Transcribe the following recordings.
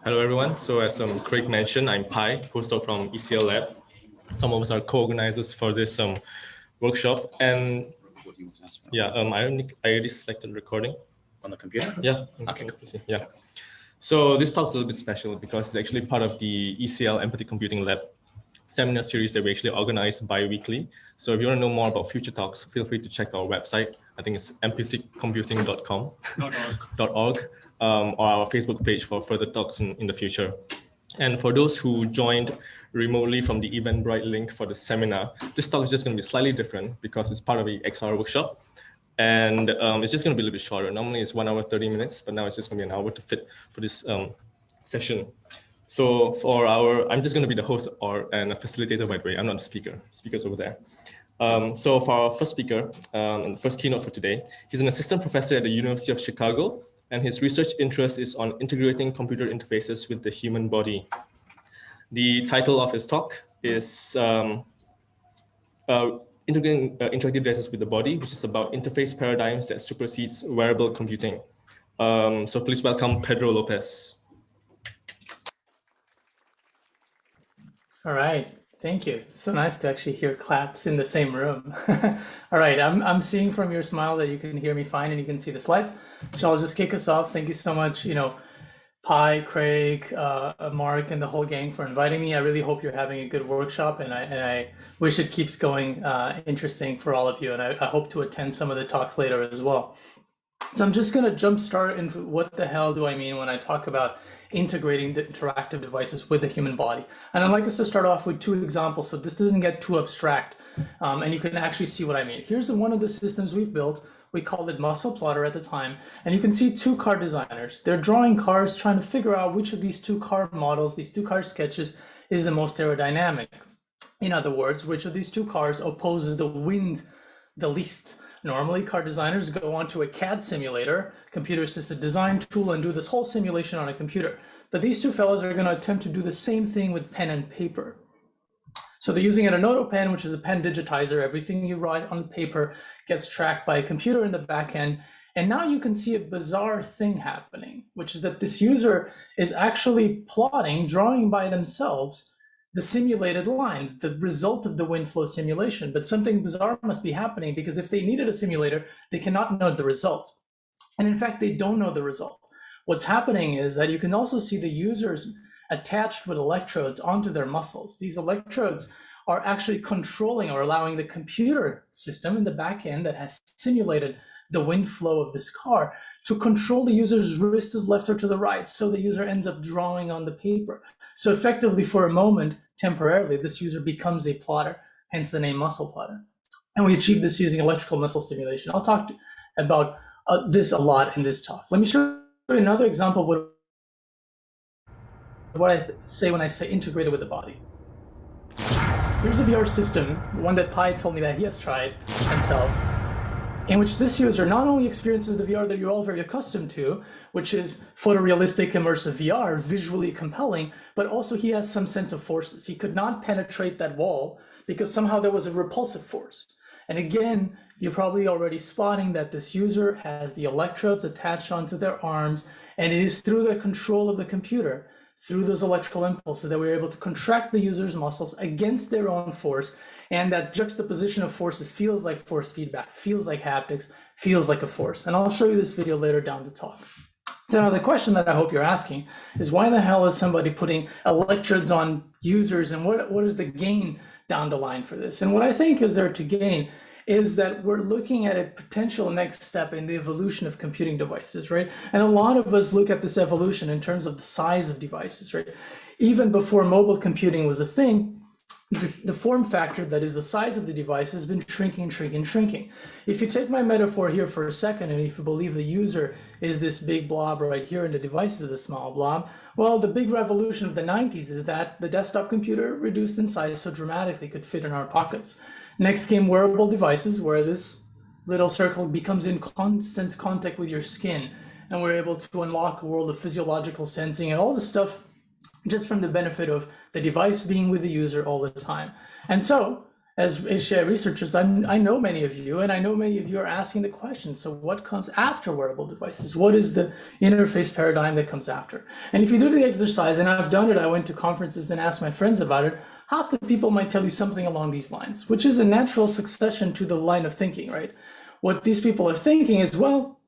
Hello, everyone. So as Craig mentioned, I'm Pai, postdoc from ECL Lab. Some of us are co-organizers for this workshop. And yeah, I already selected recording. On the computer? Yeah. Okay, cool. Yeah. So this talk's a little bit special because it's actually part of the ECL Empathy Computing Lab seminar series that we actually organize bi-weekly. So if you want to know more about future talks, feel free to check our website. I think it's empathycomputing.com .org, or our Facebook page for further talks in the future. And for those who joined remotely from the Eventbrite link for the seminar, this talk is just going to be slightly different because it's part of the XR workshop. And it's just going to be a little bit shorter. Normally it's 1 hour, 30 minutes, but now it's just going to be an hour to fit for this session. So I'm just going to be the host and a facilitator, by the way. I'm not the speaker. Speaker's over there. So for our first speaker, and first keynote for today, he's an assistant professor at the University of Chicago, and his research interest is on integrating computer interfaces with the human body. The title of his talk is Integrating Interactive Devices with the Body, which is about interface paradigms that supersedes wearable computing. So please welcome Pedro Lopes. All right, thank you. It's so nice to actually hear claps in the same room. All right, I'm seeing from your smile that you can hear me fine and you can see the slides. So I'll just kick us off. Thank you so much, Pi, Craig, Mark, and the whole gang for inviting me. I really hope you're having a good workshop, and I wish it keeps going interesting for all of you. And I hope to attend some of the talks later as well. So I'm just going to jump start into what the hell do I mean when I talk about integrating the interactive devices with the human body. And I'd like us to start off with 2 examples so this doesn't get too abstract, and you can actually see what I mean. Here's one of the systems we've built. We called it Muscle Plotter at the time, and you can see 2 car designers. They're drawing cars, trying to figure out which of these 2 car models, these 2 car sketches, is the most aerodynamic. In other words, which of these 2 cars opposes the wind the least. Normally, car designers go onto a CAD simulator, computer-assisted design tool, and do this whole simulation on a computer. But these 2 fellows are going to attempt to do the same thing with pen and paper. So they're using an Anoto pen, which is a pen digitizer. Everything you write on paper gets tracked by a computer in the back end. And now you can see a bizarre thing happening, which is that this user is actually plotting, drawing by themselves, the simulated lines, the result of the wind flow simulation. But something bizarre must be happening, because if they needed a simulator, they cannot know the result. And in fact, they don't know the result. What's happening is that you can also see the users attached with electrodes onto their muscles. These electrodes are actually controlling or allowing the computer system in the back end that has simulated the wind flow of this car to control the user's wrist to the left or to the right. So the user ends up drawing on the paper. So effectively, for a moment, temporarily, this user becomes a plotter, hence the name Muscle Plotter. And we achieve this using electrical muscle stimulation. I'll talk about this a lot in this talk. Let me show you another example of what I say when I say integrated with the body. Here's a VR system, one that Pi told me that he has tried himself, in which this user not only experiences the VR that you're all very accustomed to, which is photorealistic immersive VR, visually compelling, but also he has some sense of forces. He could not penetrate that wall because somehow there was a repulsive force. And again, you're probably already spotting that this user has the electrodes attached onto their arms, and it is through the control of the computer, through those electrical impulses, that we're able to contract the user's muscles against their own force. And that juxtaposition of forces feels like force feedback, feels like haptics, feels like a force. And I'll show you this video later down the talk. So now the question that I hope you're asking is, why the hell is somebody putting electrodes on users, and what is the gain down the line for this? And what I think is there to gain is that we're looking at a potential next step in the evolution of computing devices, right? And a lot of us look at this evolution in terms of the size of devices, right? Even before mobile computing was a thing, the form factor, that is the size of the device, has been shrinking. If you take my metaphor here for a second, and if you believe the user is this big blob right here and the device is a small blob, well, the big revolution of the 90s is that the desktop computer reduced in size so dramatically could fit in our pockets. Next came wearable devices, where this little circle becomes in constant contact with your skin, and we're able to unlock a world of physiological sensing and all this stuff just from the benefit of the device being with the user all the time. And so as HCI researchers, I know many of you, and I know many of you are asking the question, so what comes after wearable devices? What is the interface paradigm that comes after? And if you do the exercise, and I've done it, I went to conferences and asked my friends about it, half the people might tell you something along these lines, which is a natural succession to the line of thinking, right? What these people are thinking is, well,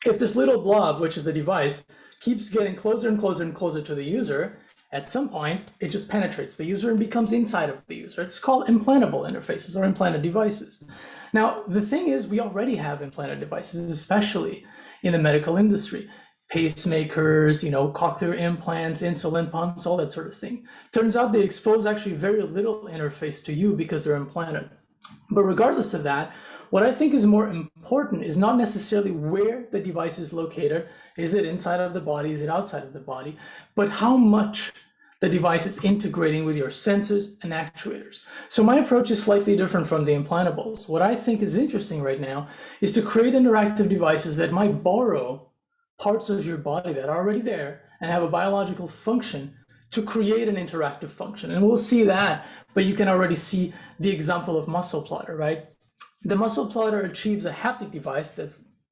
if this little blob, which is the device, keeps getting closer and closer and closer to the user, at some point, it just penetrates the user and becomes inside of the user. It's called implantable interfaces or implanted devices. Now, the thing is, we already have implanted devices, especially in the medical industry. Pacemakers, cochlear implants, insulin pumps, all that sort of thing. Turns out they expose actually very little interface to you because they're implanted. But regardless of that, what I think is more important is not necessarily where the device is located. Is it inside of the body? Is it outside of the body? But how much the device is integrating with your sensors and actuators. So my approach is slightly different from the implantables. What I think is interesting right now is to create interactive devices that might borrow parts of your body that are already there and have a biological function to create an interactive function. And we'll see that, but you can already see the example of muscle plotter, right? The muscle plotter achieves a haptic device that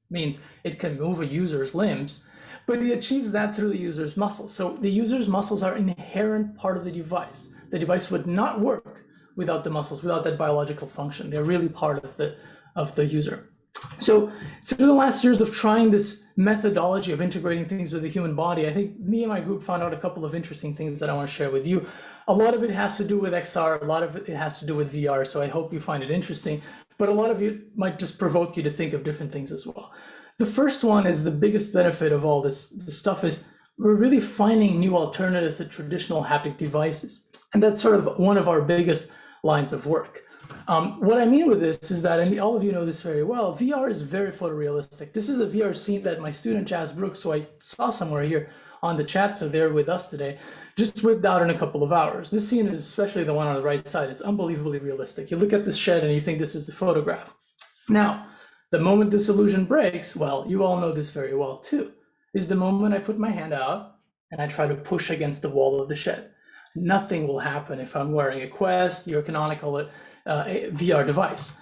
means it can move a user's limbs, but it achieves that through the user's muscles. So the user's muscles are an inherent part of the device. The device would not work without the muscles, without that biological function. They're really part of the user. So through the last years of trying this methodology of integrating things with the human body, I think me and my group found out a couple of interesting things that I want to share with you. A lot of it has to do with XR, a lot of it has to do with VR, so I hope you find it interesting, but a lot of it might just provoke you to think of different things as well. The first one is the biggest benefit of all this stuff is we're really finding new alternatives to traditional haptic devices. And that's sort of one of our biggest lines of work. What I mean with this is that, and all of you know this very well, VR is very photorealistic. This is a VR scene that my student Jazz Brooks, who I saw somewhere here on the chat, so they're with us today, just whipped out in a couple of hours. This scene is, especially the one on the right side, is unbelievably realistic. You look at this shed and you think this is a photograph. Now, the moment this illusion breaks, well, you all know this very well too, is the moment I put my hand out and I try to push against the wall of the shed. Nothing will happen if I'm wearing a Quest, your canonical VR device.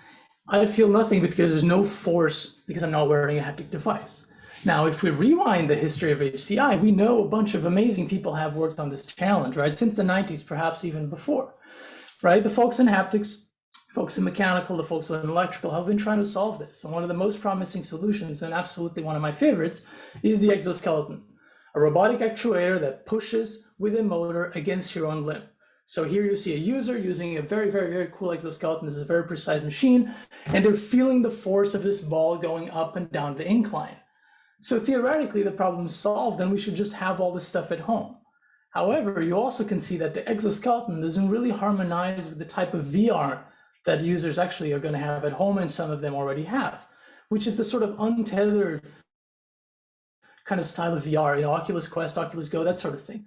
I feel nothing because there's no force because I'm not wearing a haptic device. Now, if we rewind the history of HCI, we know a bunch of amazing people have worked on this challenge, right? Since the 90s, perhaps even before, right? The folks in haptics, folks in mechanical, the folks in electrical have been trying to solve this. And one of the most promising solutions, and absolutely one of my favorites, is the exoskeleton, a robotic actuator that pushes with a motor against your own limb. So here you see a user using a very, very, very cool exoskeleton. This is a very precise machine, and they're feeling the force of this ball going up and down the incline. So theoretically, the problem's solved, and we should just have all this stuff at home. However, you also can see that the exoskeleton doesn't really harmonize with the type of VR that users actually are going to have at home, and some of them already have, which is the sort of untethered kind of style of VR, Oculus Quest, Oculus Go, that sort of thing.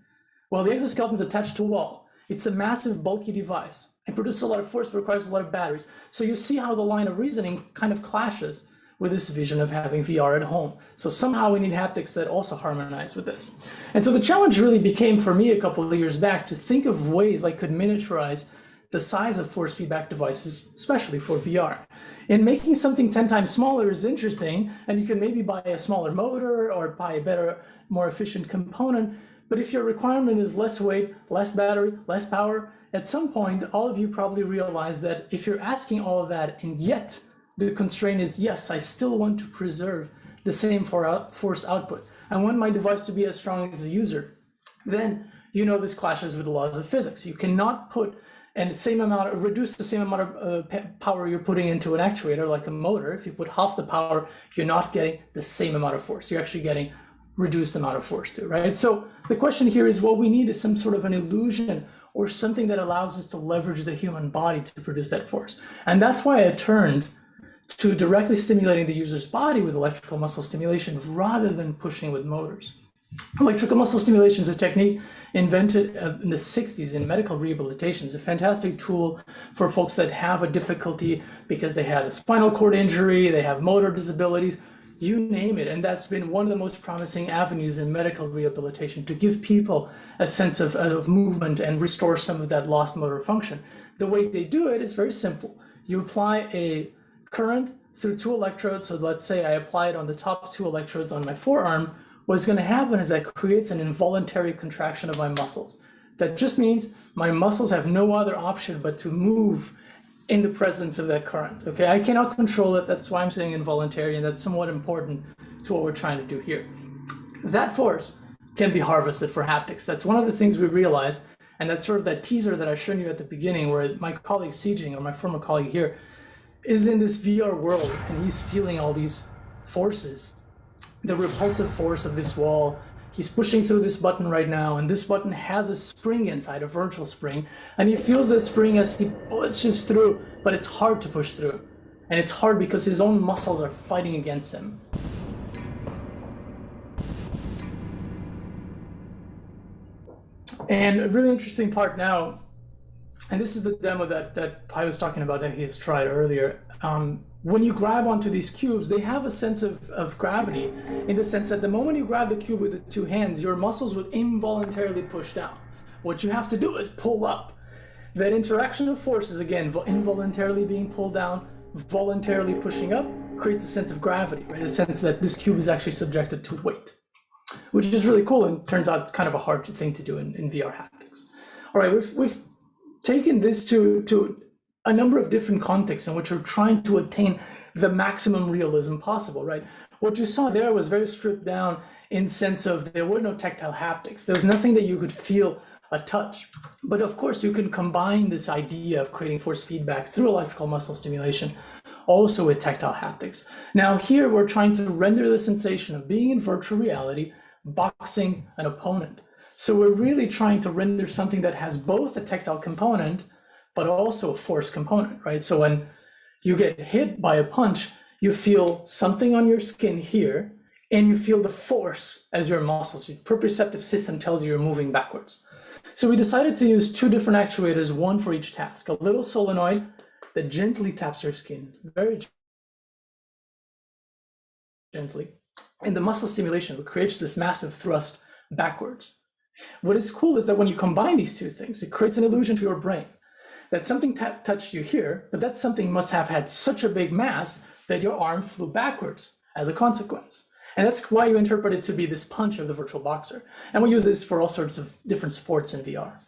Well, the exoskeleton is attached to a wall. It's a massive, bulky device. It produces a lot of force, but requires a lot of batteries. So you see how the line of reasoning kind of clashes with this vision of having VR at home. So somehow we need haptics that also harmonize with this. And so the challenge really became for me a couple of years back to think of ways I could miniaturize the size of force feedback devices, especially for VR. And making something 10 times smaller is interesting, and you can maybe buy a smaller motor or buy a better, more efficient component. But if your requirement is less weight, less battery, less power, at some point, all of you probably realize that if you're asking all of that, and yet the constraint is, yes, I still want to preserve the same force output. I want my device to be as strong as the user. Then, this clashes with the laws of physics. You cannot put reduce the same amount of power you're putting into an actuator, like a motor. If you put half the power, you're not getting the same amount of force. You're actually getting reduced amount of force too, right? So the question here is what we need is some sort of an illusion or something that allows us to leverage the human body to produce that force. And that's why I turned to directly stimulating the user's body with electrical muscle stimulation rather than pushing with motors. Electrical muscle stimulation is a technique invented in the 60s in medical rehabilitation. It's a fantastic tool for folks that have a difficulty because they had a spinal cord injury, they have motor disabilities. you name it. And that's been one of the most promising avenues in medical rehabilitation, to give people a sense of movement and restore some of that lost motor function. The way they do it is very simple. You apply a current through 2 electrodes. So let's say I apply it on the top 2 electrodes on my forearm. What's going to happen is that creates an involuntary contraction of my muscles. That just means my muscles have no other option but to move in the presence of that current. Okay, I cannot control it. That's why I'm saying involuntary, and that's somewhat important to what we're trying to do here. That force can be harvested for haptics. That's one of the things we realized, and that's sort of that teaser that I showed you at the beginning, where my colleague Sijing, or my former colleague here, is in this VR world, and he's feeling all these forces. The repulsive force of this wall. He's pushing through this button right now, and this button has a spring inside, a virtual spring, and he feels the spring as he pushes through, but it's hard to push through. And it's hard because his own muscles are fighting against him. And a really interesting part now, and this is the demo that I was talking about that he has tried earlier. When you grab onto these cubes, they have a sense of gravity, in the sense that the moment you grab the cube with the 2 hands, your muscles would involuntarily push down. What you have to do is pull up. That interaction of forces, again, involuntarily being pulled down, voluntarily pushing up, creates a sense of gravity, right? A sense that this cube is actually subjected to weight, which is really cool, and turns out it's kind of a hard thing to do in VR haptics. All right, we've taken this to a number of different contexts in which we're trying to attain the maximum realism possible, right? What you saw there was very stripped down in sense of there were no tactile haptics. There was nothing that you could feel a touch. But of course, you can combine this idea of creating force feedback through electrical muscle stimulation also with tactile haptics. Now here we're trying to render the sensation of being in virtual reality, boxing an opponent. So we're really trying to render something that has both a tactile component but also a force component, right? So when you get hit by a punch, you feel something on your skin here, and you feel the force as your muscles. Your proprioceptive system tells you you're moving backwards. So we decided to use 2 different actuators, one for each task. A little solenoid that gently taps your skin, very gently. And the muscle stimulation, which creates this massive thrust backwards. What is cool is that when you combine these 2 things, it creates an illusion to your brain that something touched you here, but that something must have had such a big mass that your arm flew backwards as a consequence. And that's why you interpret it to be this punch of the virtual boxer. And we use this for all sorts of different sports in VR.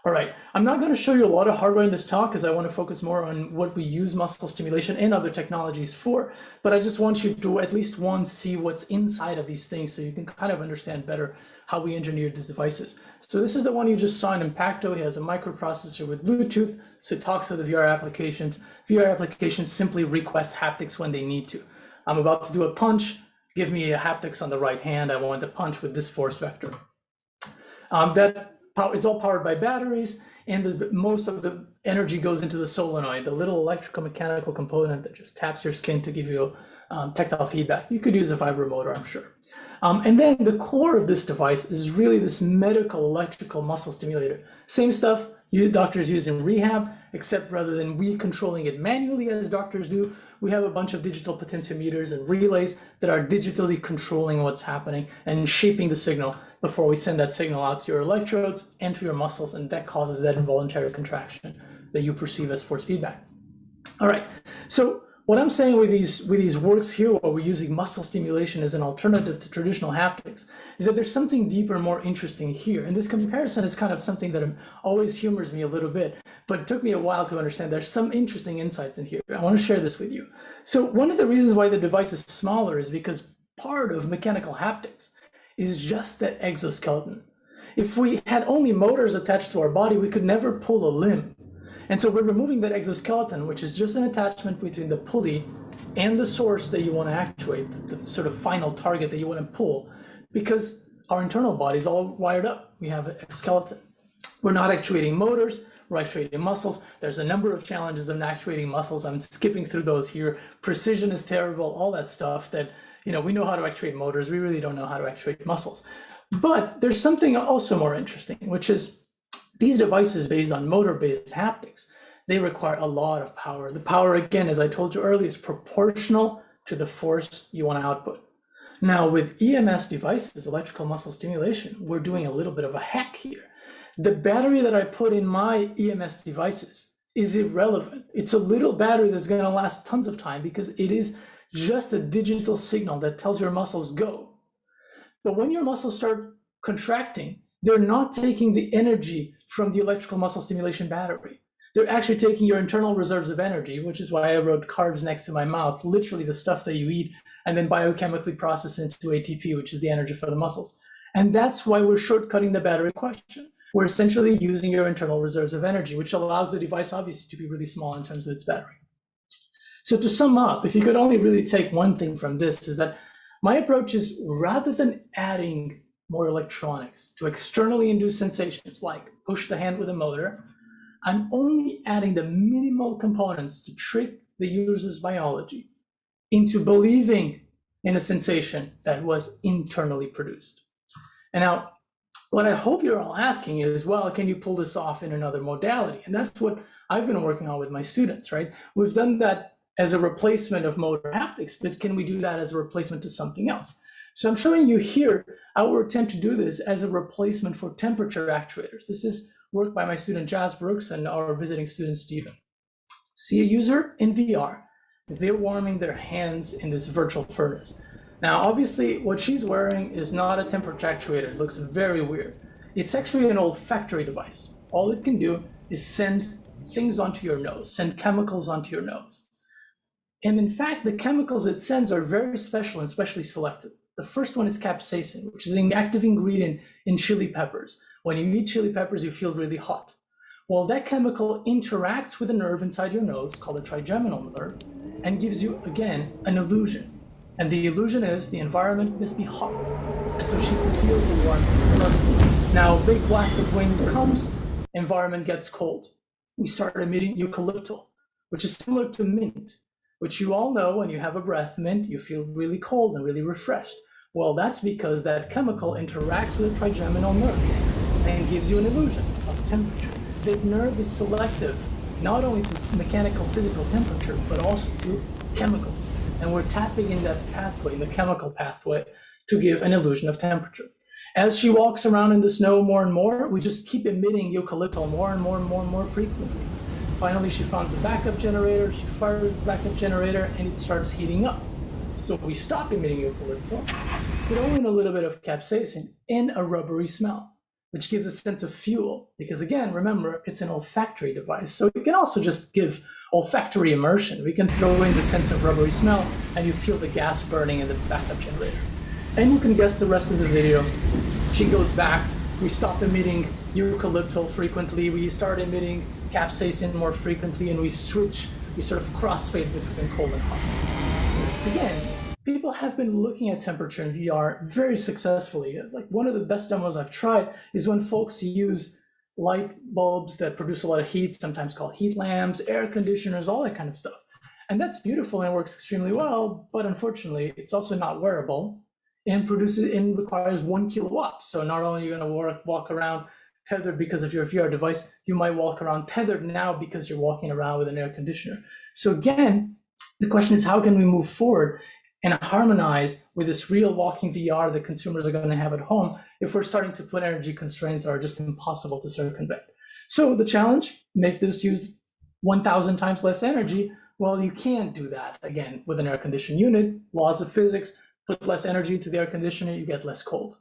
All right, I'm not going to show you a lot of hardware in this talk because I want to focus more on what we use muscle stimulation and other technologies for, but I just want you to at least once see what's inside of these things so you can kind of understand better how we engineered these devices. So this is the one you just saw in Impacto. He has a microprocessor with Bluetooth, so it talks to the VR applications. VR applications simply request haptics when they need to. I'm about to do a punch, give me a haptics on the right hand. I want to punch with this force vector. It's all powered by batteries, and most of the energy goes into the solenoid, the little electrical mechanical component that just taps your skin to give you tactile feedback. You could use a vibromotor, I'm sure. And then the core of this device is really this medical electrical muscle stimulator. Same stuff doctors use in rehab, except rather than we controlling it manually as doctors do, we have a bunch of digital potentiometers and relays that are digitally controlling what's happening and shaping the signal before we send that signal out to your electrodes and to your muscles, and that causes that involuntary contraction that you perceive as force feedback. All right, so what I'm saying with these works here, where we're using muscle stimulation as an alternative to traditional haptics, is that there's something deeper, more interesting here. And this comparison is kind of something that always humors me a little bit, but it took me a while to understand. There's some interesting insights in here. I want to share this with you. So one of the reasons why the device is smaller is because part of mechanical haptics is just that exoskeleton. If we had only motors attached to our body, we could never pull a limb. And so we're removing that exoskeleton, which is just an attachment between the pulley and the source that you want to actuate, the sort of final target that you want to pull, because our internal body is all wired up. We have a skeleton. We're not actuating motors, we're actuating muscles. There's a number of challenges in actuating muscles. I'm skipping through those here. Precision is terrible, all that stuff that, we know how to actuate motors. We really don't know how to actuate muscles. But there's something also more interesting, which is these devices based on motor-based haptics, they require a lot of power. The power, again, as I told you earlier, is proportional to the force you want to output. Now, with EMS devices, electrical muscle stimulation, we're doing a little bit of a hack here. The battery that I put in my EMS devices is irrelevant. It's a little battery that's going to last tons of time because it is just a digital signal that tells your muscles go. But when your muscles start contracting, they're not taking the energy from the electrical muscle stimulation battery. They're actually taking your internal reserves of energy, which is why I wrote carbs next to my mouth, literally the stuff that you eat and then biochemically process into ATP, which is the energy for the muscles. And that's why we're shortcutting the battery question. We're essentially using your internal reserves of energy, which allows the device obviously to be really small in terms of its battery. So to sum up, if you could only really take one thing from this, is that my approach is, rather than adding more electronics to externally induce sensations like push the hand with a motor, I'm only adding the minimal components to trick the user's biology into believing in a sensation that was internally produced. And now, what I hope you're all asking is, well, can you pull this off in another modality? And that's what I've been working on with my students, right? We've done that as a replacement of motor haptics, but can we do that as a replacement to something else? So I'm showing you here our attempt to do this as a replacement for temperature actuators. This is work by my student Jazz Brooks and our visiting student Steven. See a user in VR, they're warming their hands in this virtual furnace. Now, obviously, what she's wearing is not a temperature actuator. It looks very weird. It's actually an olfactory device. All it can do is send things onto your nose, send chemicals onto your nose. And in fact, the chemicals it sends are very special and specially selected. The first one is capsaicin, which is an active ingredient in chili peppers. When you eat chili peppers, you feel really hot. Well, that chemical interacts with a nerve inside your nose called the trigeminal nerve and gives you, again, an illusion. And the illusion is the environment must be hot. And so she feels the warmth of the furnace. Now, a big blast of wind comes, environment gets cold. We start emitting eucalyptal, which is similar to mint, which you all know when you have a breath mint, you feel really cold and really refreshed. Well, that's because that chemical interacts with the trigeminal nerve and gives you an illusion of temperature. The nerve is selective, not only to mechanical physical temperature, but also to chemicals. And we're tapping in that pathway, the chemical pathway, to give an illusion of temperature. As she walks around in the snow more and more, we just keep emitting eucalyptal more and more and more and more frequently. Finally, she finds a backup generator, she fires the backup generator, and it starts heating up. So we stop emitting eucalyptal, throw in a little bit of capsaicin, and a rubbery smell, which gives a sense of fuel. Because again, remember, it's an olfactory device. So you can also just give olfactory immersion. We can throw in the sense of rubbery smell, and you feel the gas burning in the backup generator. And you can guess the rest of the video. She goes back, we stop emitting eucalyptal frequently, we start emitting capsaicin more frequently, and we switch, we sort of crossfade between cold and hot. Again, people have been looking at temperature in VR very successfully. Like, one of the best demos I've tried is when folks use light bulbs that produce a lot of heat, sometimes called heat lamps, air conditioners, all that kind of stuff. And that's beautiful and works extremely well, but unfortunately, it's also not wearable and requires 1 kilowatt. So not only are you going to walk around tethered because of your VR device, you might walk around tethered now because you're walking around with an air conditioner. So again, the question is, how can we move forward and harmonize with this real walking VR that consumers are going to have at home if we're starting to put energy constraints that are just impossible to circumvent? So the challenge, make this use 1,000 times less energy. Well, you can't do that, again, with an air conditioned unit. Laws of physics, put less energy into the air conditioner, you get less cold.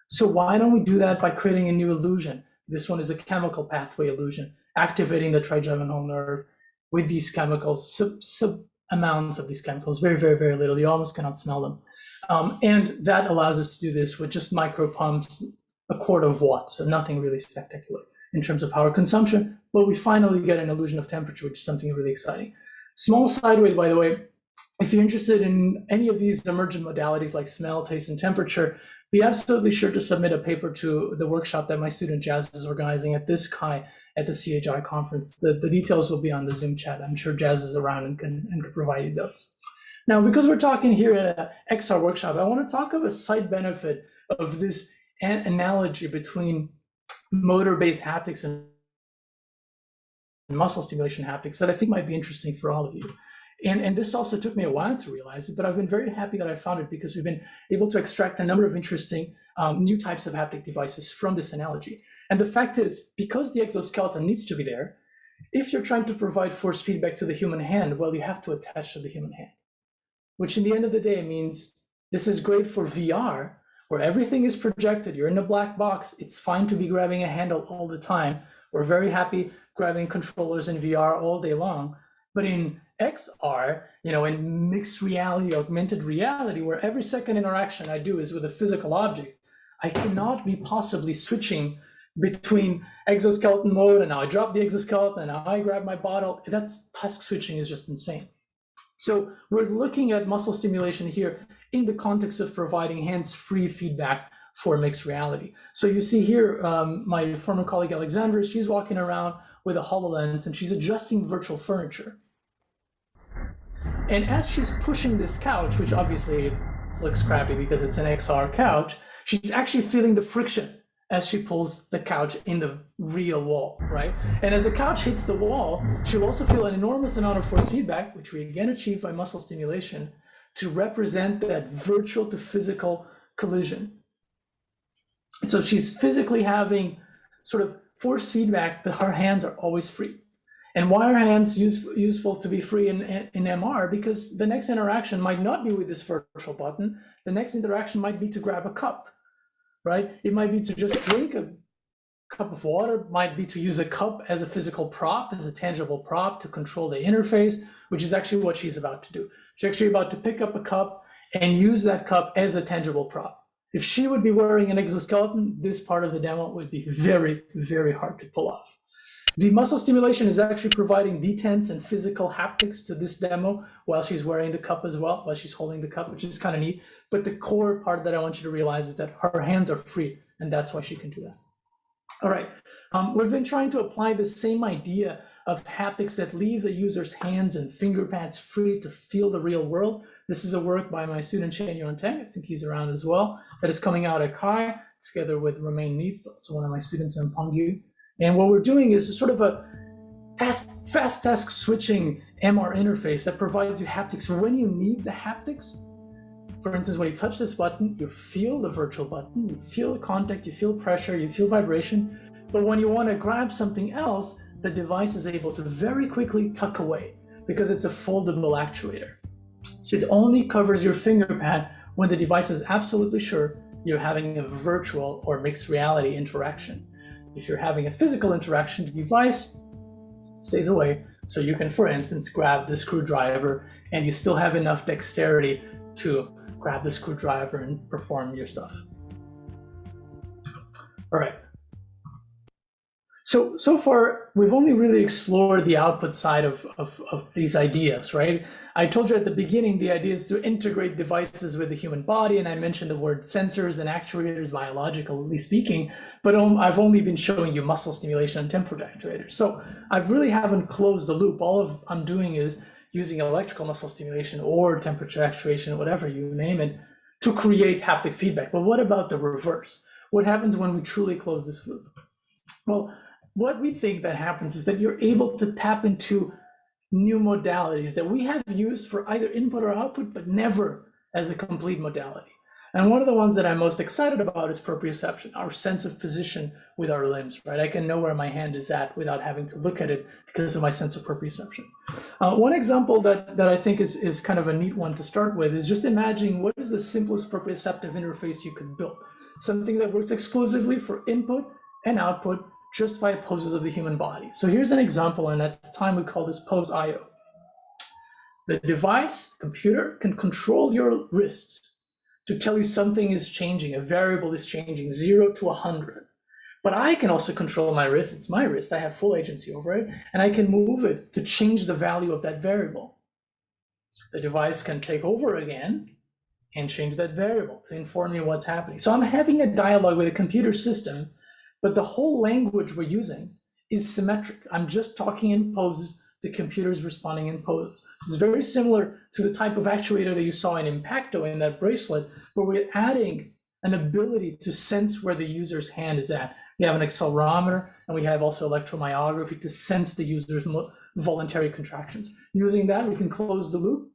So why don't we do that by creating a new illusion? This one is a chemical pathway illusion, activating the trigeminal nerve with these chemicals, sub amounts of these chemicals, very, very, very little. You almost cannot smell them. And that allows us to do this with just micro pumps, a quarter of watts, so nothing really spectacular in terms of power consumption, but we finally get an illusion of temperature, which is something really exciting. Small sideways, by the way, if you're interested in any of these emergent modalities like smell, taste, and temperature, be absolutely sure to submit a paper to the workshop that my student Jazz is organizing at this CHI at the CHI conference. The details will be on the Zoom chat. I'm sure Jazz is around and can provide you those. Now, because we're talking here at an XR workshop, I want to talk of a side benefit of this analogy between motor-based haptics and muscle stimulation haptics that I think might be interesting for all of you. And this also took me a while to realize it, but I've been very happy that I found it, because we've been able to extract a number of interesting new types of haptic devices from this analogy. And the fact is, because the exoskeleton needs to be there, if you're trying to provide force feedback to the human hand, well, you have to attach to the human hand, which in the end of the day means this is great for VR, where everything is projected. You're in a black box. It's fine to be grabbing a handle all the time. We're very happy grabbing controllers in VR all day long. But in XR, in mixed reality, augmented reality, where every second interaction I do is with a physical object, I cannot be possibly switching between exoskeleton mode, and now I drop the exoskeleton, and now I grab my bottle. That's task switching is just insane. So we're looking at muscle stimulation here in the context of providing hands-free feedback for mixed reality. So you see here, my former colleague Alexandra, she's walking around with a HoloLens, and she's adjusting virtual furniture. And as she's pushing this couch, which obviously looks crappy because it's an XR couch, she's actually feeling the friction as she pulls the couch in the real wall, right? And as the couch hits the wall, she'll also feel an enormous amount of force feedback, which we again achieve by muscle stimulation, to represent that virtual to physical collision. And so she's physically having sort of force feedback, but her hands are always free. And why are hands useful to be free in MR? Because the next interaction might not be with this virtual button. The next interaction might be to grab a cup, right? It might be to just drink a cup of water, might be to use a cup as a physical prop, as a tangible prop to control the interface, which is actually what she's about to do. She's actually about to pick up a cup and use that cup as a tangible prop. If she would be wearing an exoskeleton, this part of the demo would be very, very hard to pull off. The muscle stimulation is actually providing detents and physical haptics to this demo while she's wearing the cup as well, while she's holding the cup, which is kind of neat. But the core part that I want you to realize is that her hands are free, and that's why she can do that. All right, we've been trying to apply the same idea of haptics that leave the user's hands and finger pads free to feel the real world. This is a work by my student Chen Yuan-Teng, I think he's around as well, that is coming out at Kai, together with Romain Neath, also one of my students in Pengyu. And what we're doing is sort of a fast task switching MR interface that provides you haptics when you need the haptics. For instance, when you touch this button, you feel the virtual button, you feel the contact, you feel pressure, you feel vibration. But when you want to grab something else, the device is able to very quickly tuck away because it's a foldable actuator. So it only covers your finger pad when the device is absolutely sure you're having a virtual or mixed reality interaction. If you're having a physical interaction, the device stays away. So you can, for instance, grab the screwdriver and you still have enough dexterity to grab the screwdriver and perform your stuff. All right. So far, we've only really explored the output side of these ideas, right? I told you at the beginning, the idea is to integrate devices with the human body, and I mentioned the word sensors and actuators, biologically speaking, but I've only been showing you muscle stimulation and temperature actuators. So I really haven't closed the loop. All I'm doing is using electrical muscle stimulation or temperature actuation, whatever you name it, to create haptic feedback. But what about the reverse? What happens when we truly close this loop? Well, what we think that happens is that you're able to tap into new modalities that we have used for either input or output, but never as a complete modality. And one of the ones that I'm most excited about is proprioception, our sense of position with our limbs, right? I can know where my hand is at without having to look at it because of my sense of proprioception. One example that I think is kind of a neat one to start with is just imagining what is the simplest proprioceptive interface you could build. Something that works exclusively for input and output just via poses of the human body. So here's an example, and at the time we call this pose IO. The device, the computer, can control your wrist to tell you something is changing, a variable is changing, 0 to 100. But I can also control my wrist, it's my wrist, I have full agency over it, and I can move it to change the value of that variable. The device can take over again and change that variable to inform me what's happening. So I'm having a dialogue with a computer system, but the whole language we're using is symmetric. I'm just talking in poses, the computer is responding in poses. So it's very similar to the type of actuator that you saw in Impacto in that bracelet, where we're adding an ability to sense where the user's hand is at. We have an accelerometer, and we have also electromyography to sense the user's voluntary contractions. Using that, we can close the loop.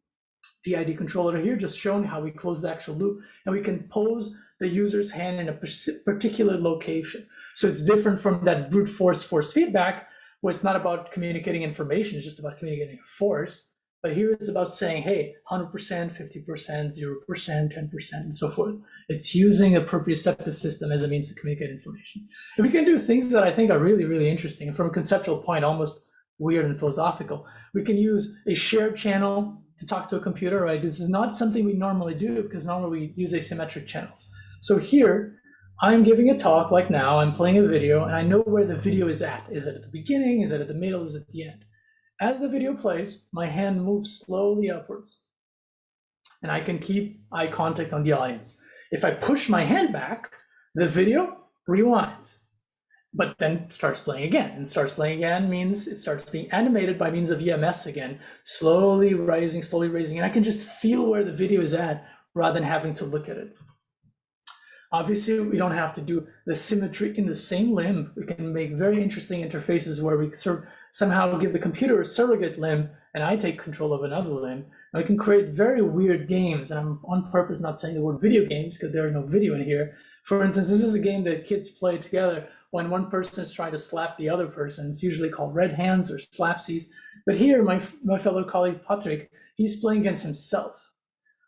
PID controller here just showing how we close the actual loop, and we can pose the user's hand in a particular location. So it's different from that brute force feedback, where it's not about communicating information, it's just about communicating a force. But here it's about saying, hey, 100%, 50%, 0%, 10%, and so forth. It's using a proprioceptive system as a means to communicate information. And we can do things that I think are really, really interesting. And from a conceptual point, almost weird and philosophical. We can use a shared channel to talk to a computer, right? This is not something we normally do because normally we use asymmetric channels. So here, I'm giving a talk like now, I'm playing a video, and I know where the video is at. Is it at the beginning? Is it at the middle? Is it at the end? As the video plays, my hand moves slowly upwards, and I can keep eye contact on the audience. If I push my hand back, the video rewinds, but then starts playing again. And starts playing again means it starts being animated by means of EMS again, slowly raising, and I can just feel where the video is at rather than having to look at it. Obviously, we don't have to do the symmetry in the same limb. We can make very interesting interfaces where we somehow give the computer a surrogate limb and I take control of another limb. And we can create very weird games. And I'm on purpose not saying the word video games because there is no video in here. For instance, this is a game that kids play together when one person is trying to slap the other person. It's usually called red hands or slapsies. But here, my fellow colleague, Patrick, he's playing against himself.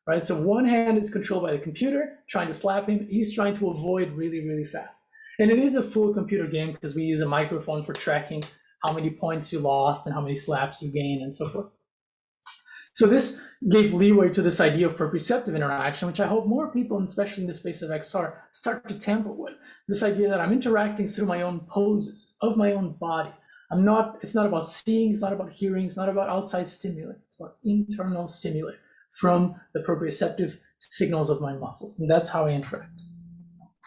Right, so one hand is controlled by the computer, trying to slap him. He's trying to avoid really, really fast. And it is a full computer game because we use a microphone for tracking how many points you lost and how many slaps you gain and so forth. So this gave leeway to this idea of proprioceptive interaction, which I hope more people, especially in the space of XR, start to tamper with. This idea that I'm interacting through my own poses of my own body. It's not about seeing, it's not about hearing, it's not about outside stimuli. It's about internal stimuli from the proprioceptive signals of my muscles. And that's how I interact.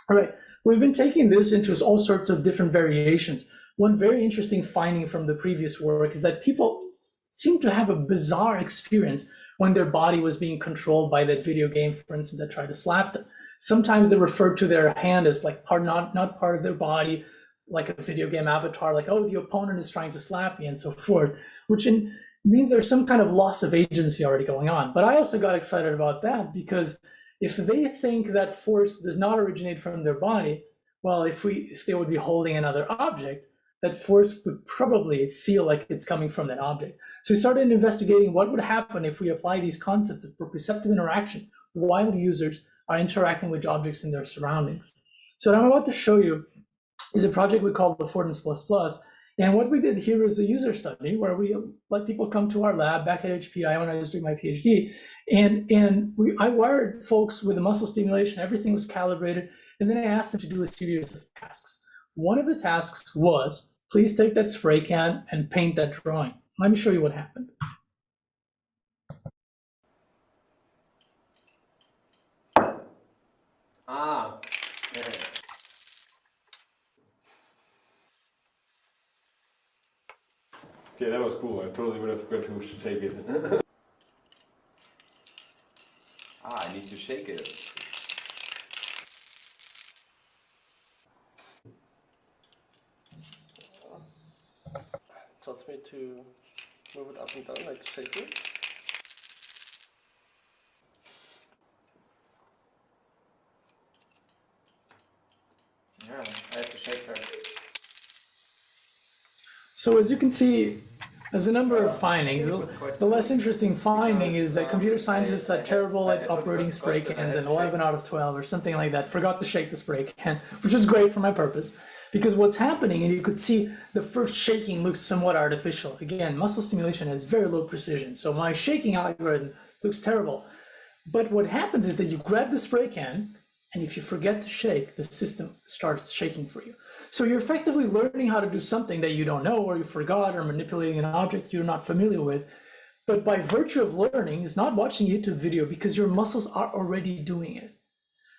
All right, we've been taking this into all sorts of different variations. One very interesting finding from the previous work is that people seem to have a bizarre experience when their body was being controlled by that video game, for instance, that tried to slap them. Sometimes they refer to their hand as like not part of their body, like a video game avatar, like, oh, the opponent is trying to slap me and so forth, which means there's some kind of loss of agency already going on. But I also got excited about that because if they think that force does not originate from their body, well, if they would be holding another object, that force would probably feel like it's coming from that object. So we started investigating what would happen if we apply these concepts of proprioceptive interaction while users are interacting with objects in their surroundings. So what I'm about to show you is a project we call Affordance Plus. And what we did here is a user study where we let people come to our lab back at HPI when I was doing my PhD. And I wired folks with the muscle stimulation, everything was calibrated. And then I asked them to do a series of tasks. One of the tasks was, please take that spray can and paint that drawing. Let me show you what happened. Okay, that was cool. I totally would have forgot to shake it. I need to shake it. Tells me to move it up and down, like shake it. Yeah, I have to shake her. So as you can see, there's a number of findings. The less interesting finding is that computer scientists are terrible at operating spray cans, and 11 out of 12 or something like that forgot to shake the spray can, which was great for my purpose. Because what's happening, and you could see the first shaking looks somewhat artificial. Again, muscle stimulation has very low precision, so my shaking algorithm looks terrible. But what happens is that you grab the spray can, and if you forget to shake, the system starts shaking for you. So you're effectively learning how to do something that you don't know, or you forgot, or manipulating an object you're not familiar with. But by virtue of learning, it's not watching a YouTube video because your muscles are already doing it.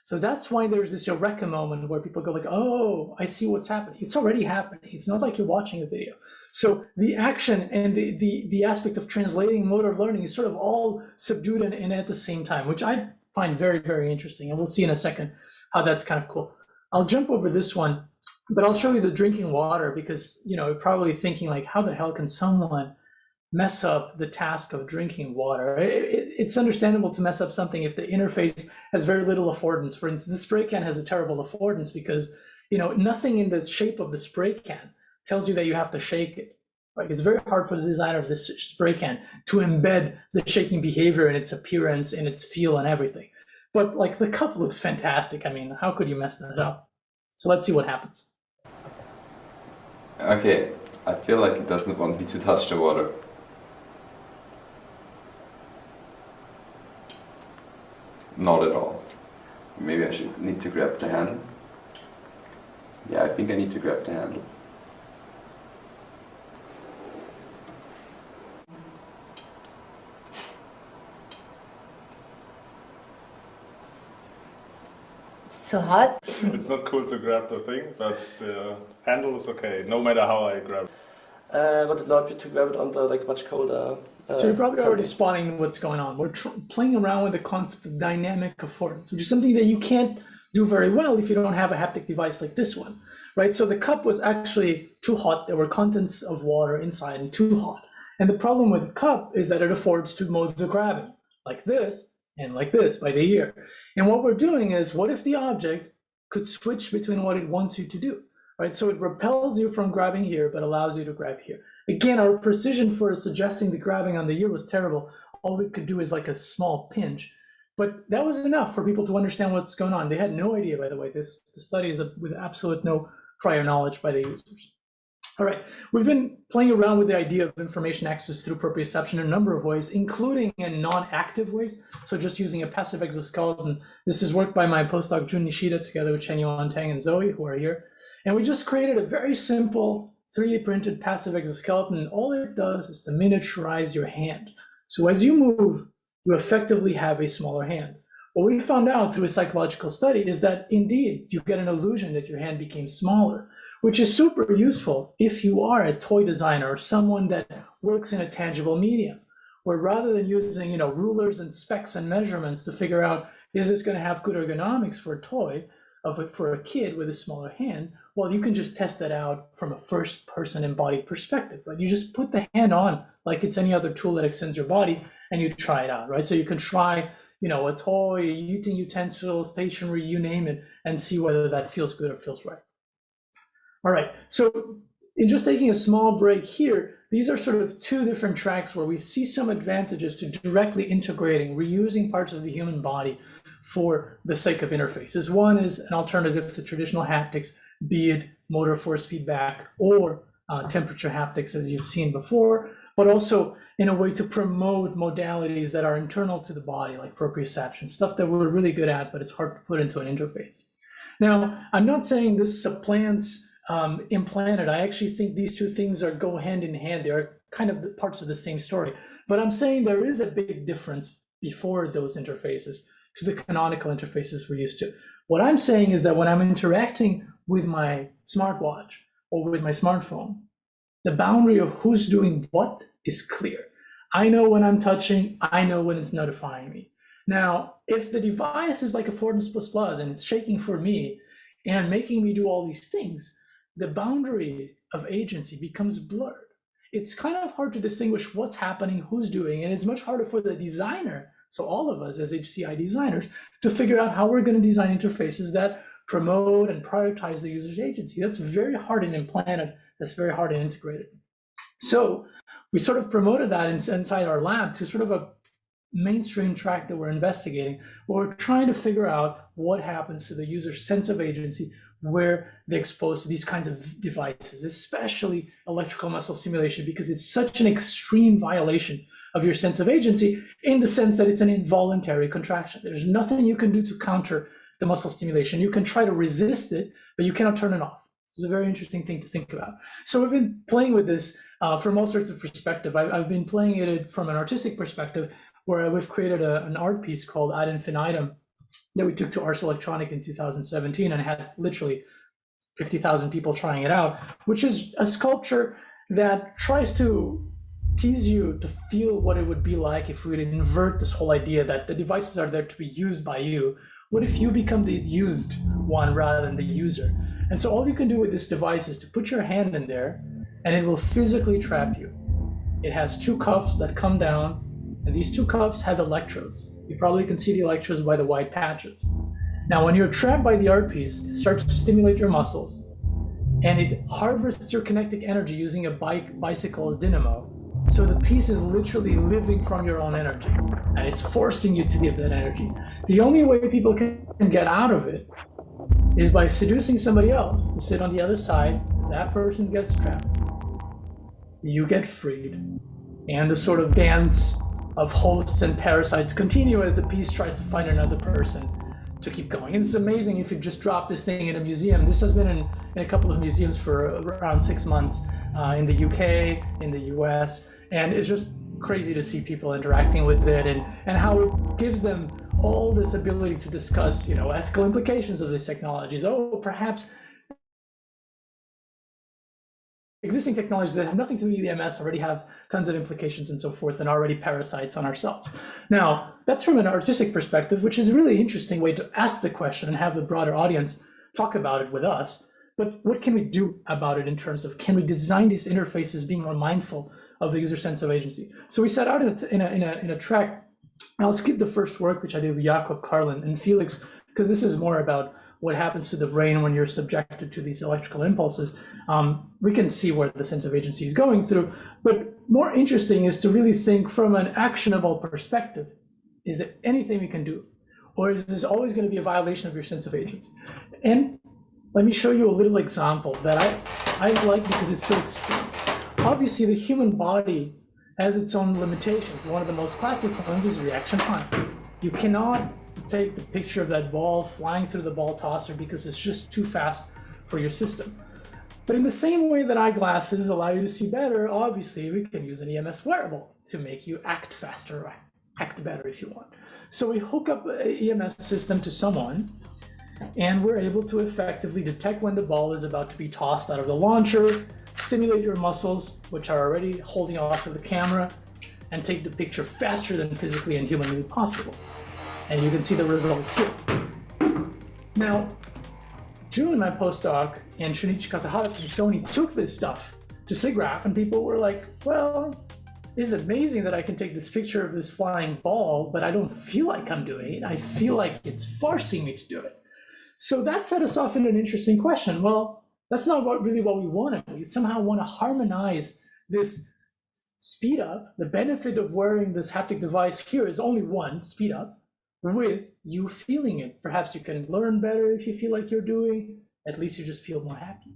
So that's why there's this eureka moment where people go like, oh, I see what's happening. It's already happening. It's not like you're watching a video. So the action and the aspect of translating motor learning is sort of all subdued and at the same time, which I find very, very interesting. And we'll see in a second that's kind of cool. I'll jump over this one, but I'll show you the drinking water because, you're probably thinking like, how the hell can someone mess up the task of drinking water? It's understandable to mess up something if the interface has very little affordance. For instance, the spray can has a terrible affordance because, nothing in the shape of the spray can tells you that you have to shake it. Right? It's very hard for the designer of this spray can to embed the shaking behavior in its appearance, in its feel and everything. But like the cup looks fantastic. I mean, how could you mess that up? So let's see what happens. Okay, I feel like it doesn't want me to touch the water. Not at all. Maybe I should need to grab the handle. Yeah, I think I need to grab the handle. It's so hot. It's not cool to grab the thing, but the handle is okay, no matter how I grab. But it allowed you to grab it on the much colder. So you're probably already spotting what's going on. We're playing around with the concept of dynamic affordance, which is something that you can't do very well if you don't have a haptic device like this one, right? So the cup was actually too hot. There were contents of water inside and too hot. And the problem with the cup is that it affords two modes of grabbing, like this and like this by the ear. And what we're doing is, what if the object could switch between what it wants you to do? Right, so it repels you from grabbing here, but allows you to grab here. Again, our precision for suggesting the grabbing on the ear was terrible. All we could do is like a small pinch, but that was enough for people to understand what's going on. They had no idea, by the way. The study is with absolute no prior knowledge by the users. All right, we've been playing around with the idea of information access through proprioception in a number of ways, including in non-active ways. So just using a passive exoskeleton. This is work by my postdoc Jun Nishida together with Chen-Yuan Tang and Zoe, who are here. And we just created a very simple 3D printed passive exoskeleton. All it does is to miniaturize your hand. So as you move, you effectively have a smaller hand. What we found out through a psychological study is that indeed you get an illusion that your hand became smaller, which is super useful if you are a toy designer or someone that works in a tangible medium, where rather than using rulers and specs and measurements to figure out, is this going to have good ergonomics for a toy, for a kid with a smaller hand, well, you can just test that out from a first person embodied perspective, right? You just put the hand on like it's any other tool that extends your body and you try it out, right? So you can try a toy, a eating utensil, stationery, you name it, and see whether that feels good or feels right. All right, so in just taking a small break here, these are sort of two different tracks where we see some advantages to directly integrating, reusing parts of the human body for the sake of interfaces. One is an alternative to traditional haptics, be it motor force feedback or temperature haptics, as you've seen before, but also in a way to promote modalities that are internal to the body, like proprioception, stuff that we're really good at, but it's hard to put into an interface. Now, I'm not saying this supplants implanted. I actually think these two things go hand in hand. They are kind of the parts of the same story, but I'm saying there is a big difference before those interfaces to the canonical interfaces we're used to. What I'm saying is that when I'm interacting with my smartwatch or with my smartphone, the boundary of who's doing what is clear. I know when I'm touching, I know when it's notifying me. Now, if the device is like Affordance++ and it's shaking for me and making me do all these things, the boundary of agency becomes blurred. It's kind of hard to distinguish what's happening, who's doing, and it's much harder for the designer, so all of us as HCI designers, to figure out how we're going to design interfaces that promote and prioritize the user's agency. That's very hard in implanted, that's very hard in integrated. So we sort of promoted that inside our lab to sort of a mainstream track that we're investigating, where we're trying to figure out what happens to the user's sense of agency where they're exposed to these kinds of devices, especially electrical muscle stimulation, because it's such an extreme violation of your sense of agency in the sense that it's an involuntary contraction. There's nothing you can do to counter the muscle stimulation. You can try to resist it, but you cannot turn it off. It's a very interesting thing to think about. So we've been playing with this from all sorts of perspective. I've been playing it from an artistic perspective, where we've created an art piece called Ad Infinitum that we took to Ars Electronica in 2017 and had literally 50,000 people trying it out, which is a sculpture that tries to tease you to feel what it would be like if we would invert this whole idea that the devices are there to be used by you, What if you become the used one rather than the user? And so all you can do with this device is to put your hand in there and it will physically trap you. It has two cuffs that come down, and these two cuffs have electrodes. You probably can see the electrodes by the white patches. Now, when you're trapped by the art piece, it starts to stimulate your muscles, and it harvests your kinetic energy using a bicycle's dynamo. So the piece is literally living from your own energy, and it's forcing you to give that energy. The only way people can get out of it is by seducing somebody else to sit on the other side. That person gets trapped. You get freed. And the sort of dance of hosts and parasites continue as the piece tries to find another person to keep going. And it's amazing if you just drop this thing in a museum. This has been in a couple of museums for around 6 months in the UK, in the US, and it's just crazy to see people interacting with it and how it gives them all this ability to discuss, ethical implications of these technologies. Oh, perhaps existing technologies that have nothing to do with EMS already have tons of implications and so forth, and already parasites on ourselves. Now, that's from an artistic perspective, which is a really interesting way to ask the question and have the broader audience talk about it with us. But what can we do about it in terms of, can we design these interfaces being more mindful of the user sense of agency? So we set out in a track. I'll skip the first work, which I did with Jakob, Carlin, and Felix, because this is more about what happens to the brain when you're subjected to these electrical impulses. We can see where the sense of agency is going through, but more interesting is to really think from an actionable perspective. Is there anything we can do? Or is this always going to be a violation of your sense of agency? And let me show you a little example that I like because it's so extreme. Obviously, the human body has its own limitations. One of the most classic ones is reaction time. You cannot take the picture of that ball flying through the ball tosser because it's just too fast for your system. But in the same way that eyeglasses allow you to see better, obviously we can use an EMS wearable to make you act faster, or act better if you want. So we hook up an EMS system to someone, and we're able to effectively detect when the ball is about to be tossed out of the launcher, stimulate your muscles, which are already holding off to the camera, and take the picture faster than physically and humanly possible. And you can see the result here. Now, June, my postdoc, and Shunichi Kasahara from Sony took this stuff to SIGGRAPH, and people were like, well, it's amazing that I can take this picture of this flying ball, but I don't feel like I'm doing it. I feel like it's forcing me to do it. So that set us off into an interesting question. Well, that's not really what we want to do. We somehow want to harmonize this speed up. The benefit of wearing this haptic device here is only one, speed up, with you feeling it. Perhaps you can learn better if you feel like you're doing, at least you just feel more happy.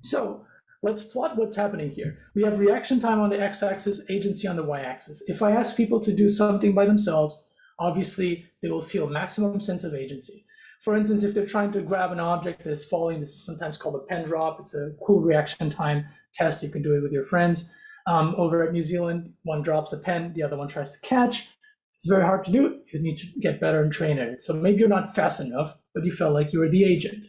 So let's plot what's happening here. We have reaction time on the x-axis, agency on the y-axis. If I ask people to do something by themselves, obviously they will feel maximum sense of agency. For instance, if they're trying to grab an object that is falling, this is sometimes called a pen drop. It's a cool reaction time test. You can do it with your friends. Over at New Zealand, one drops a pen, the other one tries to catch. It's very hard to do. You need to get better and train at it. So maybe you're not fast enough, but you felt like you were the agent.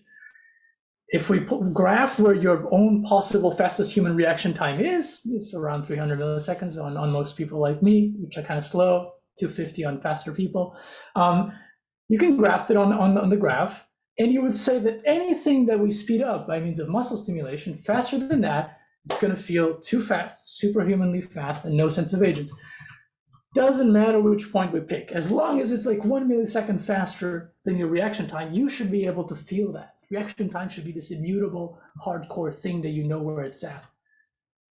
If we graph where your own possible fastest human reaction time is, it's around 300 milliseconds on most people like me, which are kind of slow, 250 on faster people. You can graph it on the graph, and you would say that anything that we speed up by means of muscle stimulation, faster than that, it's going to feel too fast, superhumanly fast, and no sense of agency. Doesn't matter which point we pick. As long as it's like 1 millisecond faster than your reaction time, you should be able to feel that. Reaction time should be this immutable, hardcore thing that you know where it's at.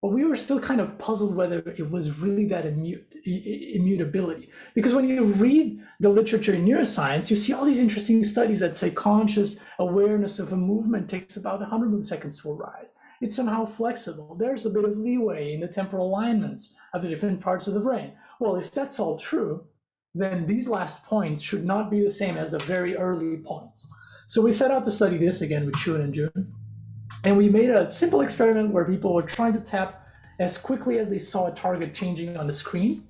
But we were still kind of puzzled whether it was really that immutability. Because when you read the literature in neuroscience, you see all these interesting studies that say conscious awareness of a movement takes about 100 milliseconds to arise. It's somehow flexible. There's a bit of leeway in the temporal alignments of the different parts of the brain. Well, if that's all true, then these last points should not be the same as the very early points. So we set out to study this again with Shun and June. And we made a simple experiment where people were trying to tap as quickly as they saw a target changing on the screen.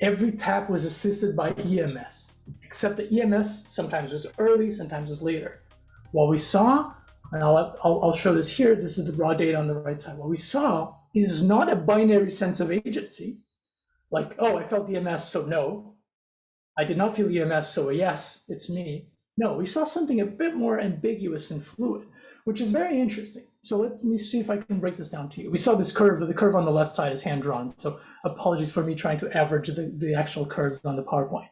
Every tap was assisted by EMS, except the EMS sometimes was early, sometimes was later. What we saw, and I'll show this here, this is the raw data on the right side. What we saw is not a binary sense of agency, like, oh, I felt EMS, so no. I did not feel EMS, so a yes, it's me. No, we saw something a bit more ambiguous and fluid, which is very interesting. So let me see if I can break this down to you. We saw this curve. The curve on the left side is hand-drawn, so apologies for me trying to average the actual curves on the PowerPoint.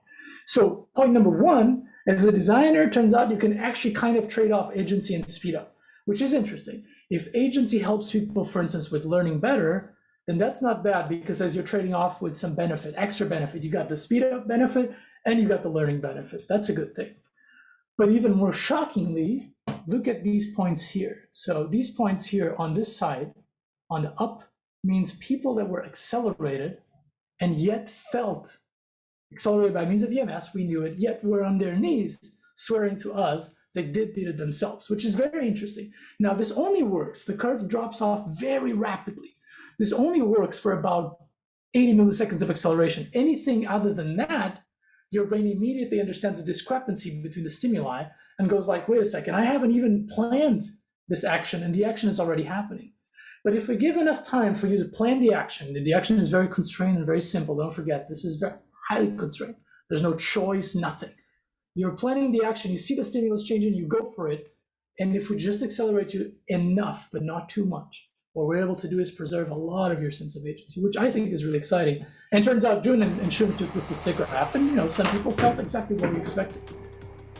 So point number one, as a designer, turns out you can actually kind of trade off agency and speed up, which is interesting. If agency helps people, for instance, with learning better, then that's not bad, because as you're trading off with some benefit, extra benefit, you got the speed up benefit and you got the learning benefit. That's a good thing. But even more shockingly, look at these points here. So these points here on this side, on the up, means people that were accelerated and yet felt accelerated by means of EMS, we knew it, yet were on their knees swearing to us they did it themselves, which is very interesting. Now, this only works, the curve drops off very rapidly. This only works for about 80 milliseconds of acceleration. Anything other than that, your brain immediately understands the discrepancy between the stimuli and goes like, wait a second, I haven't even planned this action and the action is already happening. But if we give enough time for you to plan the action, and the action is very constrained and very simple, don't forget, this is very highly constrained. There's no choice, nothing. You're planning the action, you see the stimulus changing, you go for it. And if we just accelerate you enough, but not too much, what we're able to do is preserve a lot of your sense of agency, which I think is really exciting. And turns out Jun and Shun took this to SIGGRAPH, and some people felt exactly what we expected.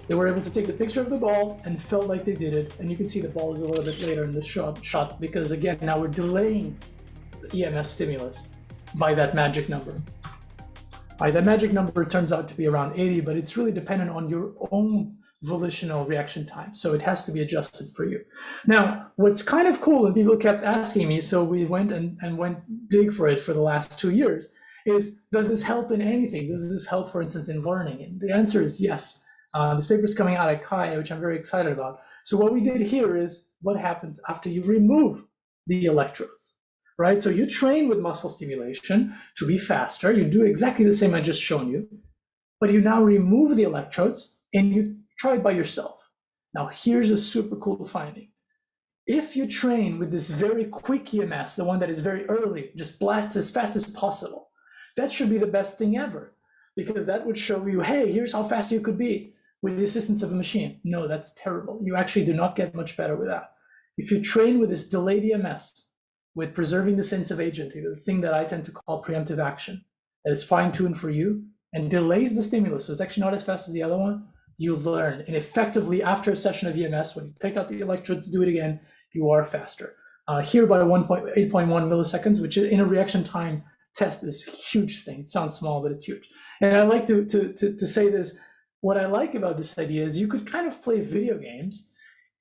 They were able to take the picture of the ball and felt like they did it. And you can see the ball is a little bit later in the shot because, again, now we're delaying the EMS stimulus by that magic number. That magic number turns out to be around 80, but it's really dependent on your own volitional reaction time. So it has to be adjusted for you. Now, what's kind of cool, and people kept asking me, so we went and went dig for it for the last 2 years, is does this help in anything? Does this help, for instance, in learning? And the answer is yes. This paper is coming out at CHI, which I'm very excited about. So what we did here is what happens after you remove the electrodes, right? So you train with muscle stimulation to be faster. You do exactly the same I just shown you, but you now remove the electrodes and you try it by yourself. Now, here's a super cool finding. If you train with this very quick EMS, the one that is very early, just blasts as fast as possible, that should be the best thing ever, because that would show you, hey, here's how fast you could be with the assistance of a machine. No, that's terrible. You actually do not get much better with that. If you train with this delayed EMS, with preserving the sense of agency, the thing that I tend to call preemptive action, that is fine-tuned for you and delays the stimulus, so it's actually not as fast as the other one, you learn. And effectively, after a session of EMS, when you pick out the electrodes, do it again, you are faster. Here by 8.1 milliseconds, which in a reaction time test is a huge thing. It sounds small, but it's huge. And I like to say this, what I like about this idea is you could kind of play video games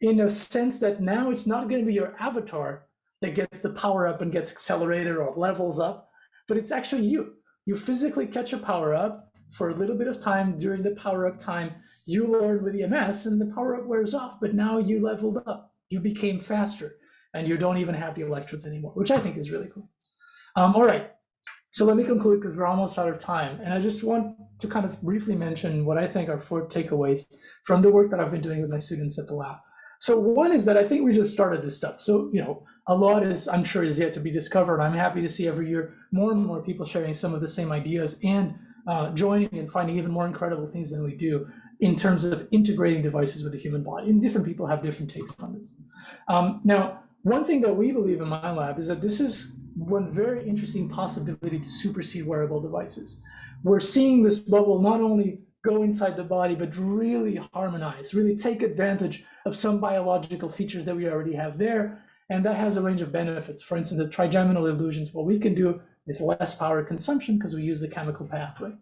in a sense that now it's not going to be your avatar that gets the power up and gets accelerated or levels up, but it's actually you. You physically catch a power up for a little bit of time. During the power up time, you learn with EMS and the power up wears off, but now you leveled up. You became faster and you don't even have the electrodes anymore, which I think is really cool. All right. So let me conclude because we're almost out of time. And I just want to kind of briefly mention what I think are 4 takeaways from the work that I've been doing with my students at the lab. So one is that I think we just started this stuff. So, a lot is, I'm sure, is yet to be discovered. I'm happy to see every year more and more people sharing some of the same ideas and joining and finding even more incredible things than we do in terms of integrating devices with the human body. And different people have different takes on this. Now, one thing that we believe in my lab is that this is one very interesting possibility to supersede wearable devices. We're seeing this bubble not only go inside the body, but really harmonize, really take advantage of some biological features that we already have there. And that has a range of benefits. For instance, the trigeminal illusions, what we can do is less power consumption because we use the chemical pathway.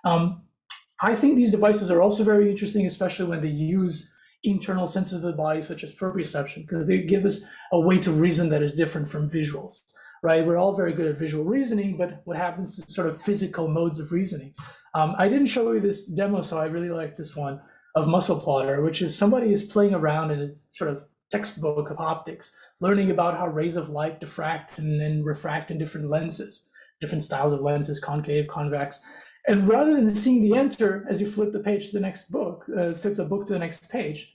I think these devices are also very interesting, especially when they use internal senses of the body, such as proprioception, because they give us a way to reason that is different from visuals, right? We're all very good at visual reasoning, but what happens to sort of physical modes of reasoning? I didn't show you this demo, so I really like this one of Muscle Plotter, which is somebody is playing around in a sort of textbook of optics, learning about how rays of light diffract and refract in different lenses, different styles of lenses, concave, convex. And rather than seeing the answer as you flip the page to the next book, flip the book to the next page,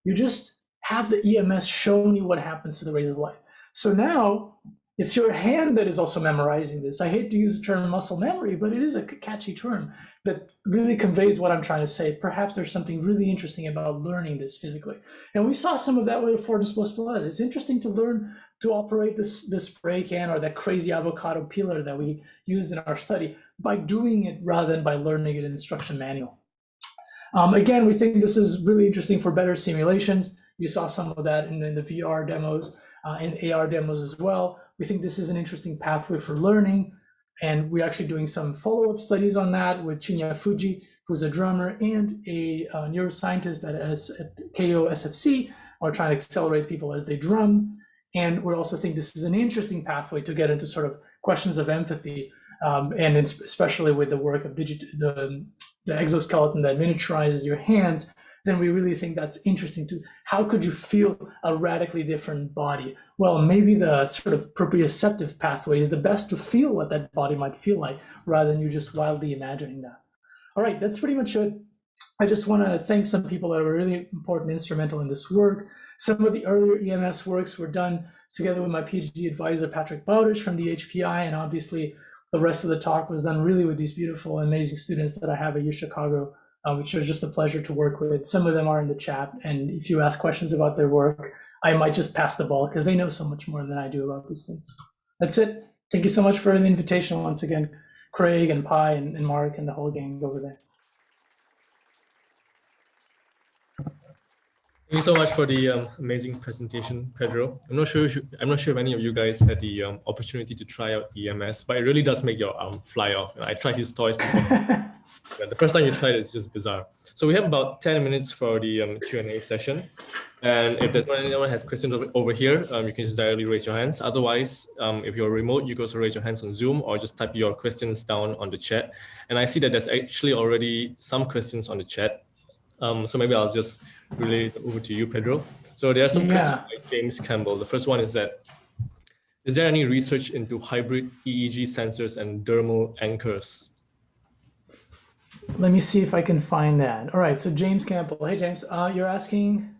you just have the EMS showing you what happens to the rays of light. So now It's your hand that is also memorizing this. I hate to use the term muscle memory, but it is a catchy term that really conveys what I'm trying to say. Perhaps there's something really interesting about learning this physically. And we saw some of that with Affordance Plus Plus. It's interesting to learn to operate this spray can or that crazy avocado peeler that we used in our study by doing it rather than by learning it in instruction manual. Again, we think this is really interesting for better simulations. You saw some of that in the VR demos and AR demos as well. We think this is an interesting pathway for learning, and we're actually doing some follow-up studies on that with Chinya Fuji, who's a drummer and a neuroscientist at KO SFC, are trying to accelerate people as they drum. And we also think this is an interesting pathway to get into sort of questions of empathy, and especially with the work of the exoskeleton that miniaturizes your hands. Then we really think that's interesting too. How could you feel a radically different body? Well, maybe the sort of proprioceptive pathway is the best to feel what that body might feel like, rather than you just wildly imagining that. All right, that's pretty much it. I just want to thank some people that were really important, instrumental in this work. Some of the earlier EMS works were done together with my PhD advisor, Patrick Bowdish from the HPI, and obviously the rest of the talk was done really with these beautiful, amazing students that I have at UChicago, which are just a pleasure to work with. Some of them are in the chat, and if you ask questions about their work, I might just pass the ball because they know so much more than I do about these things. That's it. Thank you so much for the invitation once again, Craig and Pi and Mark and the whole gang over there. Thank you so much for the amazing presentation, Pedro. I'm not sure if any of you guys had the opportunity to try out EMS, but it really does make your arm fly off. I tried his toys before. But the first time you tried it, it's just bizarre. So we have about 10 minutes for the Q&A session. And if anyone has questions over here, you can just directly raise your hands. Otherwise, if you're remote, you can also raise your hands on Zoom or just type your questions down on the chat. And I see that there's actually already some questions on the chat. So maybe I'll just relay it over to you, Pedro. So there are some questions by James Campbell. The first one is that, is there any research into hybrid EEG sensors and dermal anchors? Let me see if I can find that. All right, so James Campbell. Hey, James, you're asking,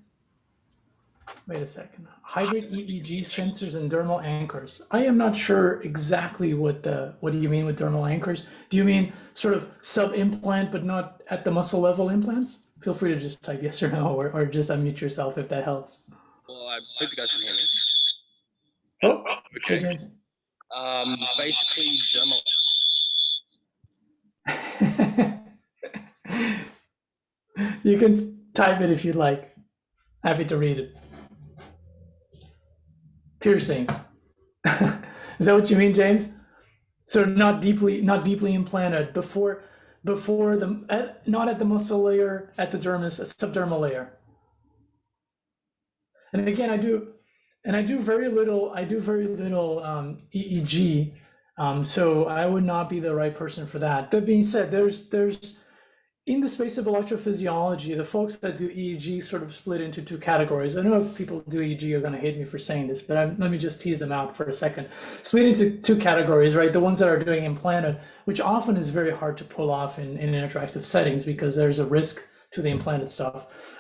wait a second, hybrid EEG sensors and dermal anchors. I am not sure exactly what do you mean with dermal anchors? Do you mean sort of sub-implant, but not at the muscle level implants? Feel free to just type yes or no, or just unmute yourself if that helps. Well, I hope you guys can hear me. Oh, okay. Hey, James. Basically, dermal. You can type it if you'd like. Happy to read it. Piercings. Is that what you mean, James? So not deeply implanted before the not at the muscle layer, at the dermis, subdermal layer. And again, I do very little EEG, so I would not be the right person for that. That being said, there's in the space of electrophysiology, the folks that do EEG sort of split into two categories. I know if people do EEG are going to hate me for saying this, but let me just tease them out for a second. Split into two categories, right? The ones that are doing implanted, which often is very hard to pull off in interactive settings because there's a risk to the implanted stuff.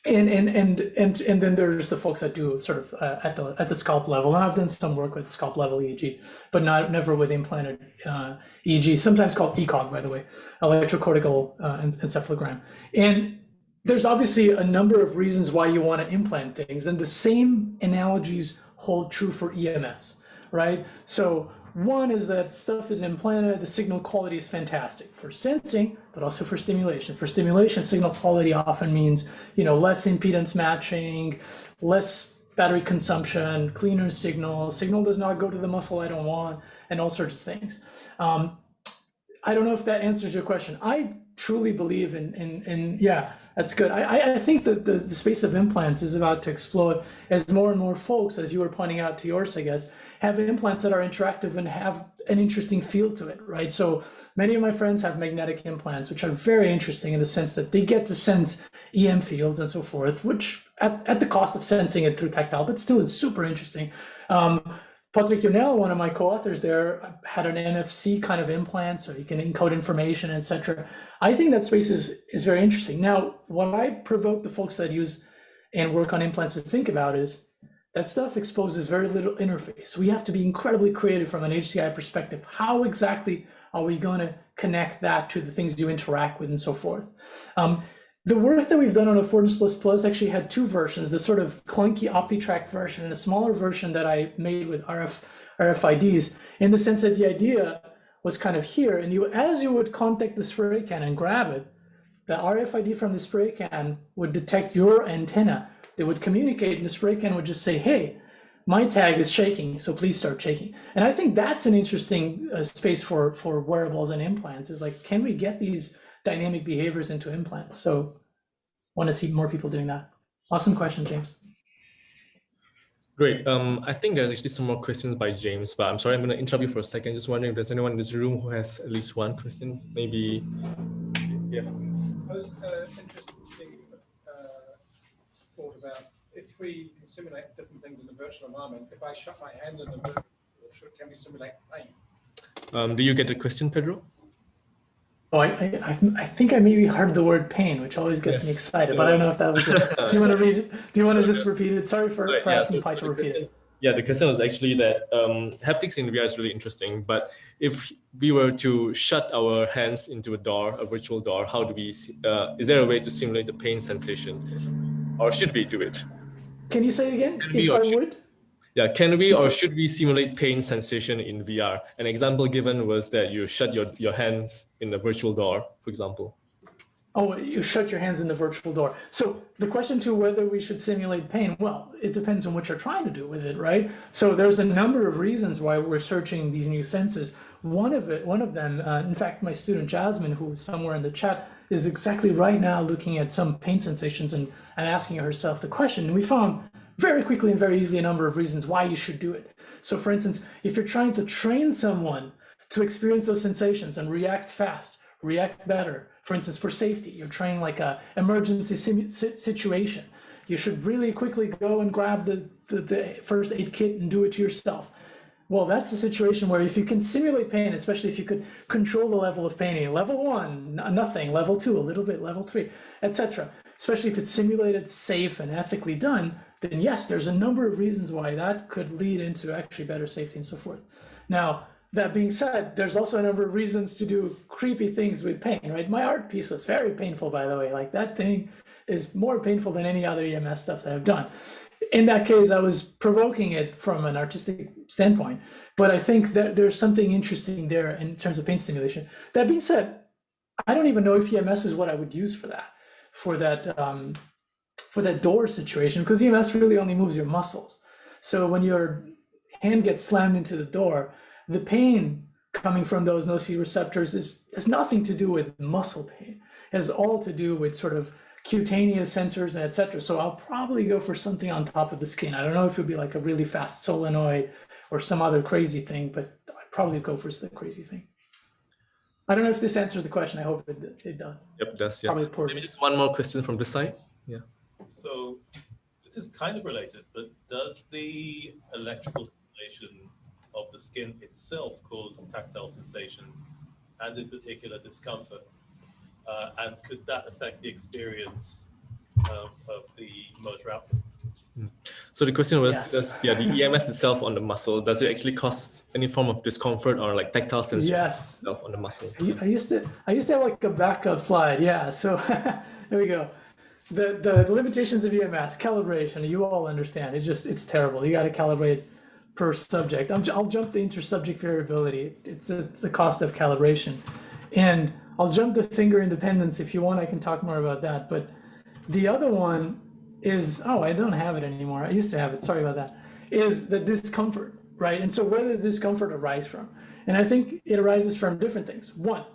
And then there's the folks that do sort of at the scalp level. And I've done some work with scalp level EEG, but never with implanted EEG, sometimes called ECOG, by the way, electrocortical encephalogram. And there's obviously a number of reasons why you want to implant things, and the same analogies hold true for EMS, right? So one is that stuff is implanted, the signal quality is fantastic for sensing, but also for stimulation. For stimulation, signal quality often means, less impedance matching, less battery consumption, cleaner signal does not go to the muscle I don't want, and all sorts of things. I don't know if that answers your question. I truly believe in yeah, that's good. I think that the space of implants is about to explode as more and more folks, as you were pointing out to yours, I guess, have implants that are interactive and have an interesting feel to it, right? So many of my friends have magnetic implants, which are very interesting in the sense that they get to sense EM fields and so forth, which at the cost of sensing it through tactile, but still is super interesting. Patrick Yonel, one of my co-authors there, had an NFC kind of implant, so you can encode information, etc. I think that space is very interesting. Now, what I provoke the folks that use and work on implants to think about is that stuff exposes very little interface. We have to be incredibly creative from an HCI perspective. How exactly are we going to connect that to the things you interact with and so forth? The work that we've done on Affordance++ actually had two versions, the sort of clunky OptiTrack version and a smaller version that I made with RFIDs, in the sense that the idea was kind of here, and as you would contact the spray can and grab it, the RFID from the spray can would detect your antenna. They would communicate, and the spray can would just say, hey, my tag is shaking, so please start shaking. And I think that's an interesting space for wearables and implants, is like, can we get these dynamic behaviors into implants? So want to see more people doing that. Awesome question, James. Great. I think there's actually some more questions by James, but I'm sorry, I'm going to interrupt you for a second. Just wondering if there's anyone in this room who has at least one question. Maybe, yeah. I was interesting thought about if we can simulate different things in the virtual environment. If I shut my hand in the virtual, can we simulate pain? Do you get the question, Pedro? Oh, I think I maybe heard the word pain, which always gets me excited, but I don't know if that was it. Do you want to read it? Do you want to just repeat it? Sorry for asking Pi to repeat it. Yeah, the question was actually that haptics in VR is really interesting, but if we were to shut our hands into a door, a virtual door, how do we, is there a way to simulate the pain sensation? Or should we do it? Can you say it again? If I would? Yeah, can we or should we simulate pain sensation in VR? An example given was that you shut your hands in a virtual door, for example. Oh, you shut your hands in the virtual door. So the question to whether we should simulate pain, well, it depends on what you're trying to do with it, right? So there's a number of reasons why we're searching these new senses. One of them, in fact, my student Jasmine, who's somewhere in the chat, is exactly right now looking at some pain sensations and asking herself the question. And we found very quickly and very easily a number of reasons why you should do it. So for instance, if you're trying to train someone to experience those sensations and react fast, react better, for instance, for safety, you're training like a emergency situation, you should really quickly go and grab the first aid kit and do it yourself. Well, that's a situation where if you can simulate pain, especially if you could control the level of pain, level 1, nothing, level 2, a little bit, level 3, etc., especially if it's simulated, safe, and ethically done, then yes, there's a number of reasons why that could lead into actually better safety and so forth. Now, that being said, there's also a number of reasons to do creepy things with pain, right? My art piece was very painful, by the way. Like, that thing is more painful than any other EMS stuff that I've done. In that case, I was provoking it from an artistic standpoint, but I think that there's something interesting there in terms of pain stimulation. That being said, I don't even know if EMS is what I would use for that door situation, because EMS really only moves your muscles. So when your hand gets slammed into the door, the pain coming from those nociceptors has nothing to do with muscle pain. It has all to do with sort of cutaneous sensors and etc. So I'll probably go for something on top of the skin. I don't know if it would be like a really fast solenoid or some other crazy thing, but I'd probably go for the crazy thing. I don't know if this answers the question. I hope it does. Yep, it does. Yeah. Maybe just one more question from this side. Yeah. So this is kind of related, but does the electrical stimulation of the skin itself cause tactile sensations and in particular discomfort? And could that affect the experience of the motor output? So the question was, Yes. does the EMS itself on the muscle, does it actually cause any form of discomfort or like tactile sensation Yes. itself on the muscle? I used to have like a backup slide. Yeah. So there we go. The limitations of EMS calibration, you all understand. It's terrible. You got to calibrate per subject. I'll jump the inter-subject variability. It's a cost of calibration, and I'll jump the finger independence if you want. I can talk more about that. But the other one is, oh, I don't have it anymore. I used to have it. Sorry about that. Is the discomfort, right? And so where does discomfort arise from? And I think it arises from different things. One,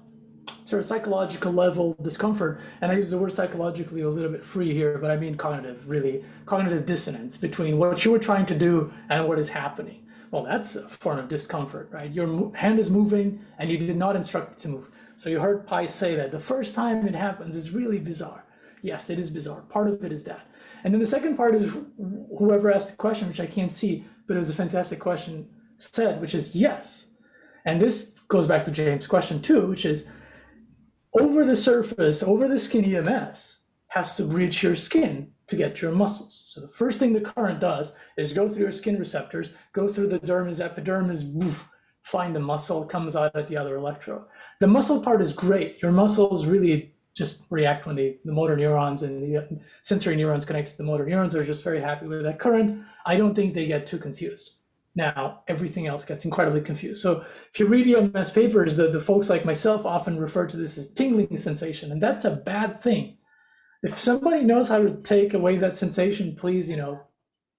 sort of psychological level discomfort, and I use the word psychologically a little bit free here, but I mean cognitive dissonance between what you were trying to do and what is happening. Well, that's a form of discomfort, right? Your hand is moving and you did not instruct it to move. So you heard Pi say that the first time it happens is really bizarre. Yes, it is bizarre. Part of it is that. And then the second part is whoever asked the question, which I can't see, but it was a fantastic question said, which is yes. And this goes back to James' question too, which is over the surface, over the skin EMS has to breach your skin to get to your muscles. So the first thing the current does is go through your skin receptors, go through the dermis, epidermis, boof, find the muscle, comes out at the other electrode. The muscle part is great. Your muscles really just react when the motor neurons and the sensory neurons connected to the motor neurons are just very happy with that current. I don't think they get too confused. Now, everything else gets incredibly confused. So if you read EMS papers, the folks like myself often refer to this as tingling sensation, and that's a bad thing. If somebody knows how to take away that sensation, please,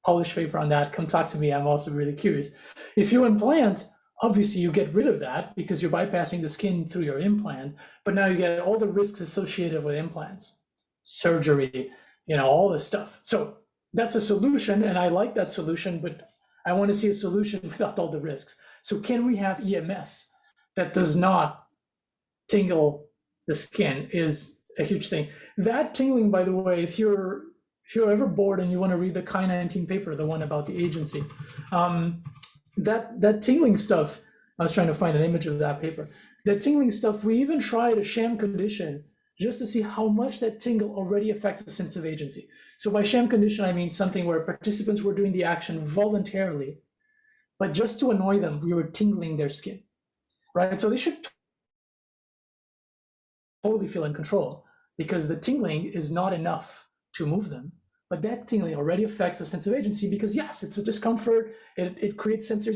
publish paper on that. Come talk to me. I'm also really curious. If you implant, obviously you get rid of that because you're bypassing the skin through your implant, but now you get all the risks associated with implants, surgery, all this stuff. So that's a solution, and I like that solution, but I want to see a solution without all the risks. So can we have EMS that does not tingle the skin is a huge thing. That tingling, by the way, if you're ever bored and you want to read the Chi 19 paper, the one about the agency, that tingling stuff, I was trying to find an image of that paper. That tingling stuff, we even tried a sham condition just to see how much that tingle already affects the sense of agency. So by sham condition, I mean something where participants were doing the action voluntarily, but just to annoy them, we were tingling their skin, right? So they should totally feel in control because the tingling is not enough to move them. But that tingling already affects the sense of agency because yes, it's a discomfort. It creates sensory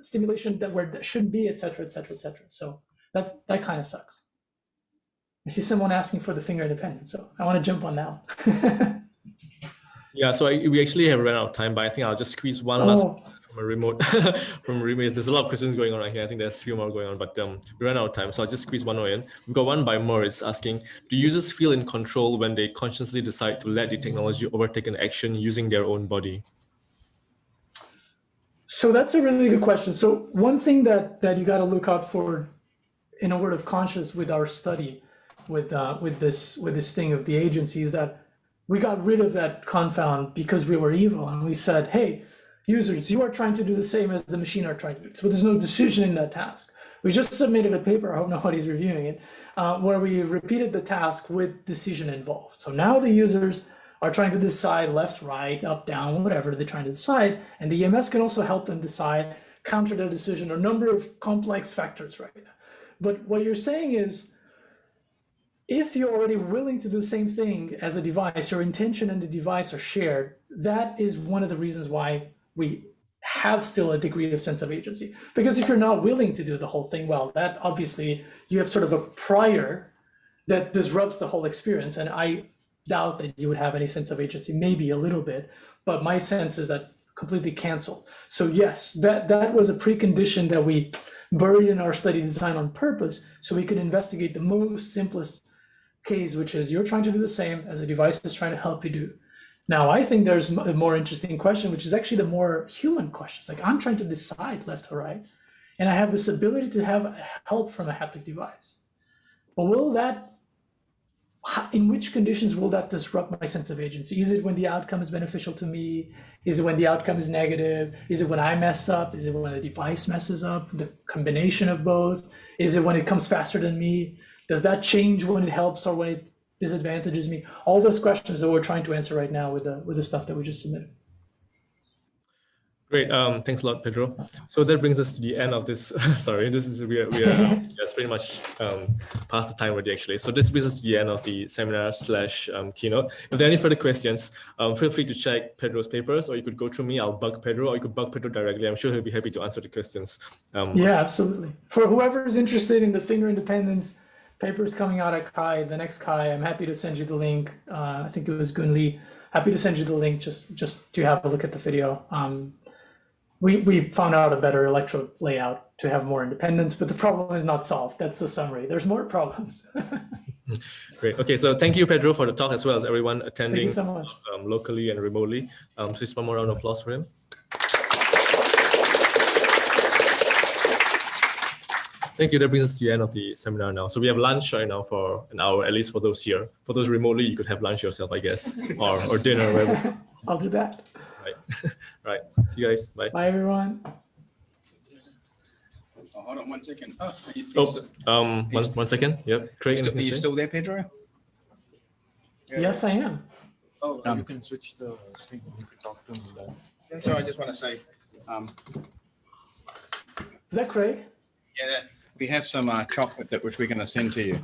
stimulation where that shouldn't be, et cetera, et cetera, et cetera. So that kind of sucks. I see someone asking for the finger independence, so I want to jump on now. Yeah, so we actually have run out of time, but I think I'll just squeeze one last from a remote. There's a lot of questions going on right here. I think there's a few more going on, but we ran out of time, so I'll just squeeze one more in. We've got one by Morris asking, do users feel in control when they consciously decide to let the technology overtake an action using their own body? So that's a really good question. So one thing that you got to look out for in a word of conscience with our study, with this thing of the agency, is that we got rid of that confound because we were evil, and we said, hey, users, you are trying to do the same as the machine are trying to do. So there's no decision in that task. We just submitted a paper, I hope nobody's reviewing it, where we repeated the task with decision involved. So now the users are trying to decide left, right, up, down, whatever they're trying to decide, and the EMS can also help them decide, counter their decision, or a number of complex factors right now. But what you're saying is, if you're already willing to do the same thing as the device, your intention and the device are shared, that is one of the reasons why we have still a degree of sense of agency. Because if you're not willing to do the whole thing, well, that obviously you have sort of a prior that disrupts the whole experience. And I doubt that you would have any sense of agency, maybe a little bit, but my sense is that completely canceled. So yes, that was a precondition that we buried in our study design on purpose, so we could investigate the most simplest case, which is you're trying to do the same as a device is trying to help you do. Now, I think there's a more interesting question, which is actually the more human questions. Like, I'm trying to decide left or right, and I have this ability to have help from a haptic device. But in which conditions will that disrupt my sense of agency? Is it when the outcome is beneficial to me? Is it when the outcome is negative? Is it when I mess up? Is it when the device messes up? The combination of both? Is it when it comes faster than me? Does that change when it helps or when it disadvantages me? All those questions that we're trying to answer right now with the stuff that we just submitted. Great. Thanks a lot, Pedro. So that brings us to the end of this. Sorry, we are pretty much past the time already, actually. So this brings us to the end of the seminar / keynote. If there are any further questions, feel free to check Pedro's papers, or you could go through me. I'll bug Pedro, or you could bug Pedro directly. I'm sure he'll be happy to answer the questions. Yeah, absolutely. For whoever is interested in the finger independence papers coming out at Chi, the next Chi, I'm happy to send you the link. I think it was Gun Lee. Happy to send you the link just to have a look at the video. We found out a better electrode layout to have more independence, but the problem is not solved. That's the summary. There's more problems. Great. Okay, so thank you, Pedro, for the talk, as well as everyone attending so much. Locally and remotely. So just one more round of applause for him. Thank you. That brings us to the end of the seminar now. So we have lunch right now for an hour, at least for those here. For those remotely, you could have lunch yourself, I guess, or dinner, or whatever. I'll do that. Right. Right. See you guys. Bye. Bye, everyone. Oh, hold on 1 second. One second. Yep. Craig, are you still there, Pedro? Yes, I am. Oh, you can switch the thing. You can talk to him. So I just want to say, Is that Craig? yeah, we have some chocolate that which we're going to send to you.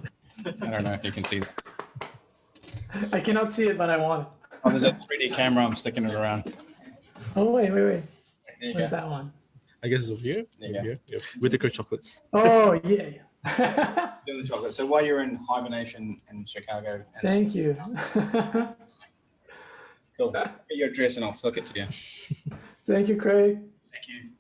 I don't know if you can see that. I cannot see it, but I want it. Oh, there's a 3D camera. I'm sticking it around. Oh, wait. There you Where's go. that one? I guess it's over here. There you Over go. here. Yep. Whittaker chocolates. Oh, yeah. Doing the chocolate. So while you're in hibernation in Chicago, and Thank you. cool. Get your address and I'll flick it to you. Thank you, Craig. Thank you.